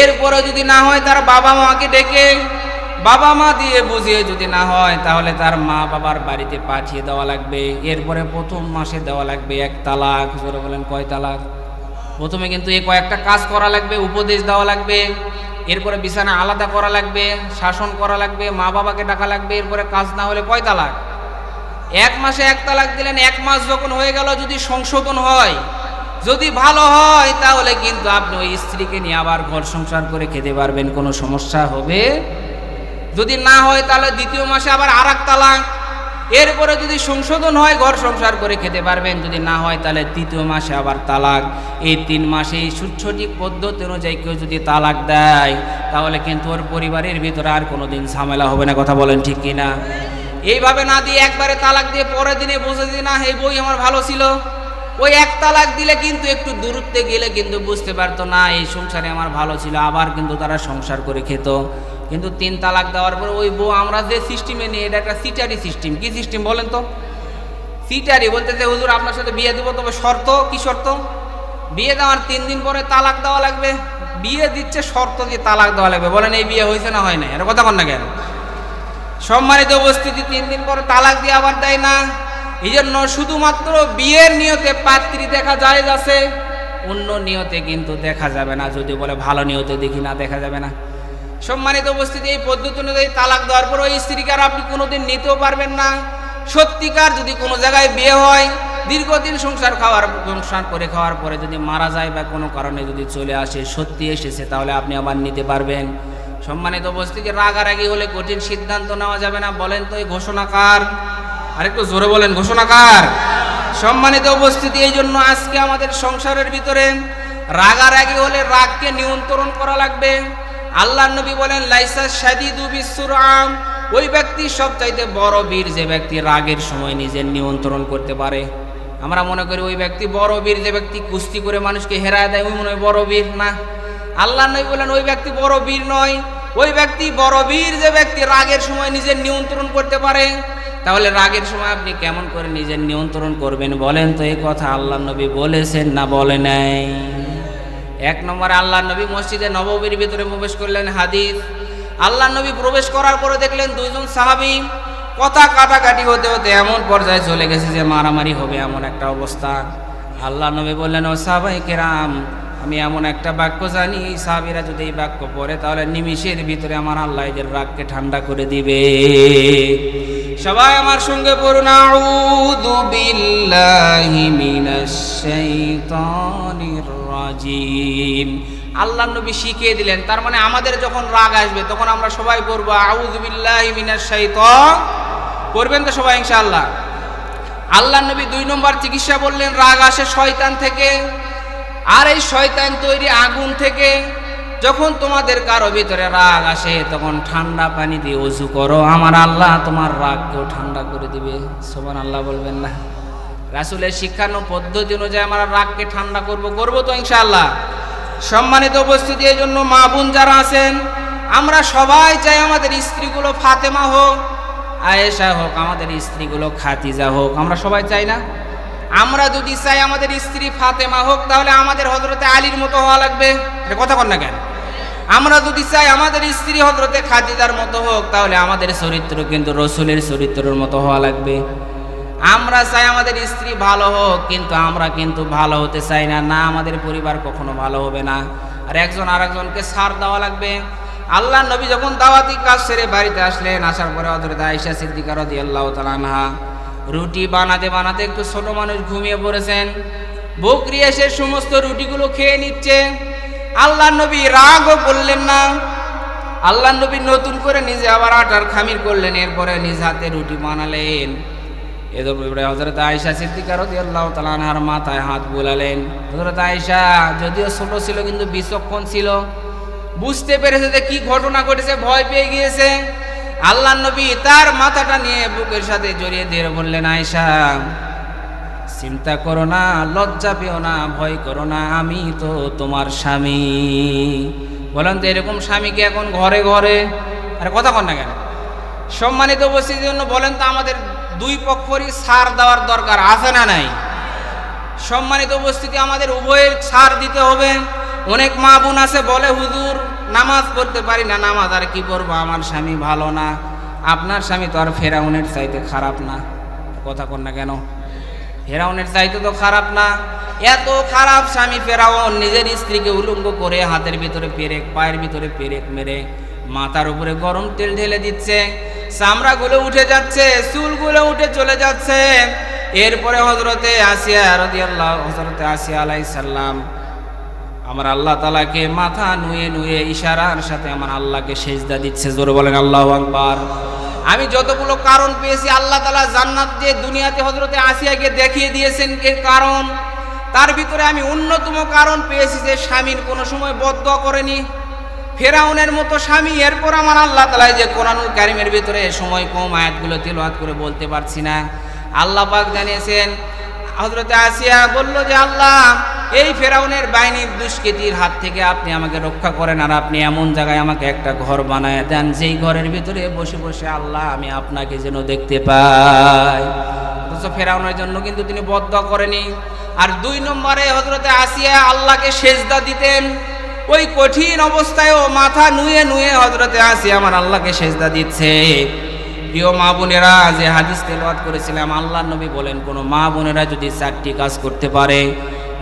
এরপরে যদি না হয় তার বাবা মাকে ডেকে বাবা মা দিয়ে বুঝিয়ে, যদি না হয় তাহলে তার মা বাবার বাড়িতে পাঠিয়ে দেওয়া লাগবে। এরপরে 1ম মাসে দেওয়া লাগবে 1 তালাক। জোরে বলেন কয় তালাক? প্রথমে কিন্তু এই কয়েকটা কাজ করা লাগবে, উপদেশ দেওয়া লাগবে, এরপরে বিছানা আলাদা করা লাগবে, শাসন করা লাগবে, মা বাবাকে ডাকা লাগবে। এরপরে কাজ না হলে কয় তালাক? 1 মাসে 1 তালাক দিলেন। 1 মাস যখন হয়ে গেল, যদি সংশোধন হয়, যদি ভালো হয়, তাহলে কিন্তু আপনি ওই স্ত্রীকে নিয়ে আবার ঘর সংসার করে খেতে পারবেন, কোনো সমস্যা হবে। যদি না হয় তাহলে 2য় মাসে আবার আর 1 তালাক। এরপরে যদি সংশোধন হয় ঘর সংসার করে খেতে পারবেন, যদি না হয় তাহলে তৃতীয় মাসে আবার তালাক। এই 3 মাসে সঠিক পদ্ধতি অনুযায়ী কেউ যদি তালাক দেয় তাহলে কিন্তু ওর পরিবারের ভিতরে আর কোনোদিন ঝামেলা হবে না। কথা বলেন ঠিক কিনা? এইভাবে না দিয়ে একবারে তালাক দিয়ে পরের দিনে বুঝে দিই না এই বই আমার ভালো ছিল, ওই এক তালাক দিলে কিন্তু একটু দূরত্বে গেলে কিন্তু বুঝতে পারতো না এই সংসারে আমার ভালো ছিল, আবার কিন্তু তারা সংসার করে খেত। কিন্তু 3 তালাক দেওয়ার পর ওই বউ আমরা যে সিস্টেমে নিয়ে, এটা একটা সিটারি সিস্টেম। কি সিস্টেম বলেন তো? সিটারি বলতে যে হুজুর আপনার সাথে বিয়ে দেবো, তবে শর্ত কি শর্ত? বিয়ে দেওয়ার 3 দিন পরে তালাক দেওয়া লাগবে। বিয়ে দিচ্ছে শর্ত দিয়ে তালাক দেওয়া লাগবে। বলেন এই বিয়ে হয়েছে না হয় না? এটা কথা বল না কেন? সম্মানিত উপস্থিতি, 3 দিন পরে তালাক দিয়ে আবার দেয় না। এই জন্য শুধুমাত্র বিয়ের নিয়তে পাত্রী দেখা যায় আছে, অন্য নিয়তে কিন্তু দেখা যাবে না। যদি বলে ভালো নিয়তে দেখি না, দেখা যাবে না। সম্মানিত উপস্থিতি, এই পদ্ধতি অনুযায়ী তালাক দেওয়ার পর ওই স্ত্রীকে আর আপনি কোনোদিন নিতেও পারবেন না। সত্যিকার যদি কোনো জায়গায় বিয়ে হয়, দীর্ঘদিন সংসার করে খাওয়ার পরে যদি মারা যায় বা কোনো কারণে যদি চলে আসে, সত্যি এসেছে, তাহলে আপনি আবার নিতে পারবেন। সম্মানিত উপস্থিতি, রাগারাগি হলে কঠিন সিদ্ধান্ত নেওয়া যাবে না। বলেন তো এই ঘোষণাকার? আরেকটু জোরে বলেন, ঘোষণাকার? সম্মানিত উপস্থিতি, এই জন্য আজকে আমাদের সংসারের ভিতরে রাগারাগি হলে রাগকে নিয়ন্ত্রণ করা লাগবে। আল্লাহর নবী বলেন লাইসা শাদীদু বিসুরআম, ওই ব্যক্তি সবচাইতে বড় বীর যে ব্যক্তি রাগের সময় নিজের নিয়ন্ত্রণ করতে পারে। আমরা মনে করি ওই ব্যক্তি বড় বীর যে ব্যক্তি কুস্তি করে মানুষকে হেরায় দেয়, ওই মনে হয় বড় বীর। না, আল্লাহর নবী বলেন ওই ব্যক্তি বড় বীর নয়, ওই ব্যক্তি বড় বীর যে ব্যক্তি রাগের সময় নিজের নিয়ন্ত্রণ করতে পারে। তাহলে রাগের সময় আপনি কেমন করে নিজের নিয়ন্ত্রণ করবেন বলেন তো? এই কথা আল্লাহর নবী বলেছেন না বলে নাই? 1 নম্বরে আল্লাহর নবী মসজিদে নববীর ভিতরে প্রবেশ করলেন। হাদিস, আল্লাহর নবী প্রবেশ করার পরে দেখলেন 2 জন সাহাবী কথা কাটাকাটি হতে হতে এমন পর্যায়ে চলে গেছে যে মারামারি হবে, এমন একটা অবস্থা। আল্লাহর নবী বললেন ও সাহাবায়ে কেরাম, আমি এমন একটা বাক্য জানি, এই সাহাবীরা যদি এই বাক্য পড়ে তাহলে নিমিষের ভিতরে আমার আল্লাহ এদের রাগকে ঠান্ডা করে দিবে। সবাই আমার সঙ্গে পড়ুন, আউযু বিল্লাহি মিনাশ শাইতানির রাজিম। আল্লাহর নবী শিখিয়ে দিলেন। তার মানে আমাদের যখন রাগ আসবে তখন আমরা সবাই পড়ব আউযু বিল্লাহি মিনাশ শাইতান। পড়বেন তো সবাই ইনশাআল্লাহ? আল্লাহর নবী 2 নম্বর চিকিৎসা বললেন, রাগ আসে শয়তান থেকে, আর এই শয়তান তৈরি আগুন থেকে। যখন তোমাদের কারো ভিতরে রাগ আসে তখন ঠান্ডা পানি দিয়ে ওযু করো, আমার আল্লাহ তোমার রাগকেও ঠান্ডা করে দিবে। সুবহানাল্লাহ বলবেন না? রাসূলের শিক্ষানো পদ্ধতি অনুযায়ী আমরা রাগকে ঠান্ডা করব তো ইনশাআল্লাহ? সম্মানিত উপস্থিতি, এই জন্য মা বোন যারা আছেন, আমরা সবাই চাই আমাদের স্ত্রীগুলো ফাতেমা হোক, আয়েশা হোক, আমাদের স্ত্রীগুলো খাদিজা হোক। আমরা সবাই চাই না? আমরা যদি চাই আমাদের স্ত্রী ফাতেমা হোক তাহলে আমাদের হযরতে আলীর মতো হওয়া লাগবে। এটা কথা বল না কেন? আমরা যদি চাই আমাদের স্ত্রী হযরতে খাদিজার মতো হোক তাহলে আমাদের চরিত্র কিন্তু রাসূলের চরিত্রের মতো হওয়া লাগবে। আমরা চাই আমাদের স্ত্রী ভালো হোক, কিন্তু আমরা কিন্তু ভালো হতে চাই না, না আমাদের পরিবার কখনো ভালো হবে না। আর একজন আরেকজনকে ছাড় দেওয়া লাগবে। আল্লাহর নবী যখন দাওয়াতি কাজ সেরে বাড়িতে আসলেন, আসার পরে হযরত আয়েশা সিদ্দিকা রাদিয়াল্লাহু তাআলা আনহা রুটি বানাতে বানাতে একটু ছোট মানুষ ঘুমিয়ে পড়েছেন। বকরি এসে সমস্ত রুটিগুলো খেয়ে নিচ্ছে। আল্লাহর নবী রাগও করলেন না। আল্লাহর নবী নতুন করে নিজে আবার আটার খামির করলেন, এরপরে নিজ হাতে রুটি বানালেন। এরপরে হযরত আয়েশা সিদ্দিকা রাদিয়াল্লাহু তাআলা আনহার মাথায় হাত বুলালেন। হযরত আয়েশা যদিও ছোট ছিল কিন্তু বিচক্ষণ ছিল, বুঝতে পেরেছে যে কি ঘটনা ঘটেছে, ভয় পেয়ে গিয়েছে। আল্লাহর নবী তার মাথাটা নিয়ে বুকের সাথে জড়িয়ে দিয়ে বললেন, আয়েশা চিন্তা করো না, লজ্জা পেও না, ভয় করো না, আমি তো তোমার স্বামী। বলেন তো এরকম স্বামীকে এখন ঘরে ঘরে, আরে কথা কন না কেন? সম্মানিত উপস্থিতির জন্য বলেন তো আমাদের 2 পক্ষেরই ছাড় দেওয়ার দরকার আছে না নাই? সম্মানিত উপস্থিতি, আমাদের উভয়ের ছাড় দিতে হবে। অনেক মা বোন আছে বলে হুজুর নামাজ পড়তে পারি না, নামাজ আর কি পড়বো, আমার স্বামী ভালো না। আপনার স্বামী তো আর ফেরাউনের চাইতে খারাপ না। কথা কন না কেন? ফেরাউনের চাইতে তো খারাপ না। এত খারাপ স্বামী ফেরাউন, নিজের স্ত্রীকে উলঙ্গ করে হাতের ভিতরে পেরেক, পায়ের ভিতরে পেরেক মেরে মাথার উপরে গরম তেল ঢেলে দিচ্ছে, চামড়াগুলো উঠে যাচ্ছে, চুলগুলো উঠে চলে যাচ্ছে। এরপরে হযরতে আসিয়া আলাইহিস সালাম আমার আল্লাহ তাআলাকে মাথা নুয়ে নুয়ে ইশারার সাথে আমার আল্লাহকে সেজদা দিচ্ছে। জোরে বলেন আল্লাহু আকবার। আমি যতগুলো কারণ পেয়েছি আল্লাহ তাআলা জান্নাত যে দুনিয়াতে হযরতে আসিয়াকে দেখিয়ে দিয়েছেন এর কারণ, তার ভিতরে আমি অন্যতম কারণ পেয়েছি যে স্বামীর কোনো সময় বদদোয়া করেনি, ফেরাউনের মতো স্বামী। এরপর আমার আল্লাহ তাআলা যে কোরআনুল কারীমের ভিতরে সময় কম, আয়াতগুলো তিলাওয়াত করে বলতে পারছি না। আল্লাহ পাক জানিয়েছেন, হযরতে আসিয়া বলল যে আল্লাহ এই ফেরাউনের বাহিনীর দুষ্কৃতির হাত থেকে আপনি আমাকে রক্ষা করেন, আর আপনি এমন জায়গায় আমাকে একটা ঘর বানায় দেন যেই ঘরের ভিতরে বসে বসে আল্লাহ আমি আপনাকে যেন দেখতে পাই। অথচ ফেরাউনের জন্য কিন্তু তিনি বদদোয়া করেনি। আর 2 নম্বরে হযরতে আসিয়া আল্লাহকে সেজদা দিতেন, ওই কঠিন অবস্থায়ও মাথা নুয়ে নুয়ে হযরতে আসিয়া আমার আল্লাহকে সেজদা দিচ্ছে। প্রিয় মা বোনেরা, যে হাদিস তেলাওয়াত করেছিলাম, আল্লাহর নবী বলেন কোন মা বোনেরা যদি 4টি কাজ করতে পারে,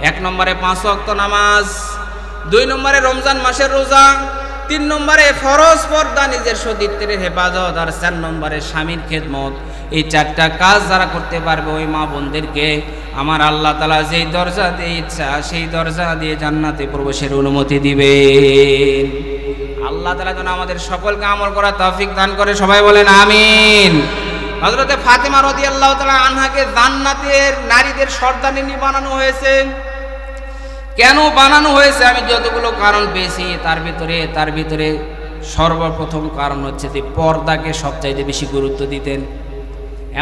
1 নম্বরে 5 ওয়াক্ত নামাজ, 2 নম্বরে রমজান মাসের রোজা, 3 নম্বরে ফরজ পর্দা নিজের সতীত্বের হেফাজত, আর 4 নম্বরে স্বামীর খেদমত, এই 4টা কাজ যারা করতে পারবে ওই মা বোনদেরকে আমার আল্লাহ তাআলা যেই দরজা দিয়ে ইচ্ছা সেই দরজা দিয়ে জান্নাতে প্রবেশের অনুমতি দিবেন। আল্লাহ তাআলা যেন আমাদের সকলকে আমল করার তৌফিক দান করে, সবাই বলেন আমিন। হযরতে ফাতেমা রাদিয়াল্লাহু তাআলা আনহাকে জান্নাতের নারীদের সর্দারিনী বানানো হয়েছে। কেন বানানো হয়েছে আমি যতগুলো কারণ পেয়েছি তার ভিতরে সর্বপ্রথম কারণ হচ্ছে যে পর্দাকে সবচাইতে বেশি গুরুত্ব দিতেন।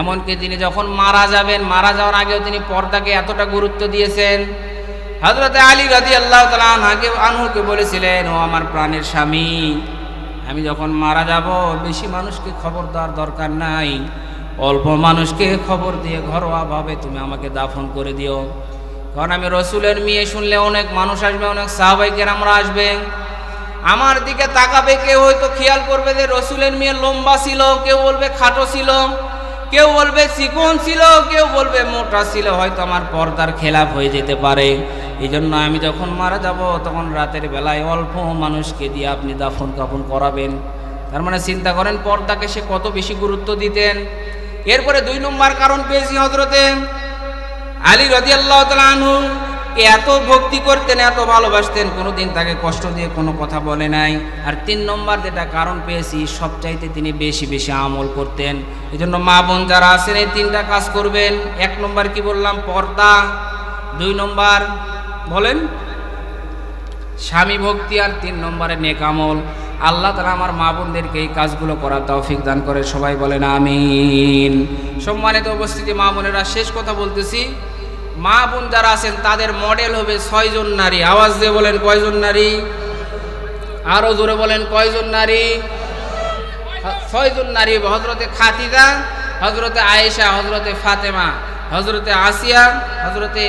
এমনকি তিনি যখন মারা যাবেন, মারা যাওয়ার আগেও তিনি পর্দাকে এতটা গুরুত্ব দিয়েছেন। হযরতে আলী রাদিয়াল্লাহু তাআলা আনহুকে বলেছিলেন, ও আমার প্রাণের স্বামী, আমি যখন মারা যাব বেশি মানুষকে খবর দেওয়ার দরকার নাই, অল্প মানুষকে খবর দিয়ে ঘরোয়াভাবে তুমি আমাকে দাফন করে দিও। কারণ আমি রসুলের মেয়ে শুনলে অনেক মানুষ আসবে, অনেক সাহাবায়ে কেরামরা আসবে, আমার দিকে তাকাবে, কেউ হয়তো খেয়াল করবে যে রসুলের মেয়ে লম্বা ছিল, কেউ বলবে খাটো ছিল, কেউ বলবে চিকন ছিল, কেউ বলবে মোটা ছিল, হয়তো আমার পর্দার খেলাফ হয়ে যেতে পারে। এই জন্য আমি যখন মারা যাব তখন রাতের বেলায় অল্প মানুষকে দিয়ে আপনি দাফন কাফন করাবেন। তার মানে চিন্তা করেন পর্দাকে সে কত বেশি গুরুত্ব দিতেন। এরপরে 2 নম্বর কারণ পেয়েছি, হযরতে আলী রাদিয়াল্লাহু তাআলা আনহু এত ভক্তি করতেন, এত ভালোবাসতেন, কোনোদিন তাকে কষ্ট দিয়ে কোনো কথা বলে নাই। আর 3 নম্বর যেটা কারণ পেয়েছি, সবচাইতে তিনি বেশি বেশি আমল করতেন। এই জন্য মা বোন যারা আছেন এই 3টা কাজ করবেন। 1 নম্বর কি বললাম? পর্দা। 2 নম্বর বলেন স্বামী ভক্তি, আর 3 নম্বরে নেক আমল। আল্লাহ তাআলা আমার মা বোনদেরকে এই কাজগুলো করার তৌফিক দান করে, সবাই বলেন আমিন। সম্মানিত উপস্থিতি মা বোনেরা, শেষ কথা বলতেছি, মা বোন যারা আছেন তাদের মডেল হবে 6 জন নারী। আওয়াজ দিয়ে বলেন কয়জন নারী? আরো জোরে বলেন কয়জন নারী? 6 জন নারী। হযরতে খাদিজা, হযরতে আয়েশা, হযরতে ফাতেমা, হযরতে আসিয়া, হযরতে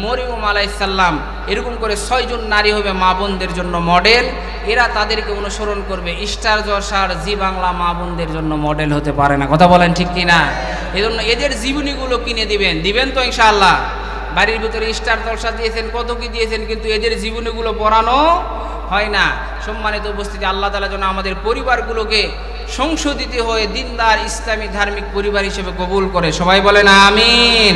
মরিয়ম আলাইহিস সালাম, এরকম করে 6 জন নারী হবে মা বোনদের জন্য মডেল। এরা তাদেরকে অনুসরণ করবে। স্টার জলসার জি বাংলা মা বোনদের জন্য মডেল হতে পারে না, কথা বলেন ঠিক কিনা? এজন্য এদের জীবনীগুলো কিনে দিবেন তো ইনশাআল্লাহ। বাড়ির ভিতরে স্টার জলসা দিয়েছেন, কত কি দিয়েছেন, কিন্তু এদের জীবনীগুলো পড়ানো হয় না। সম্মানিত উপস্থিতি, আল্লাহ তাআলা যেন আমাদের পরিবারগুলোকে সংশোধিত হয়ে দিনদার ইসলামী ধার্মিক পরিবার হিসেবে কবুল করে, সবাই বলেন আমিন।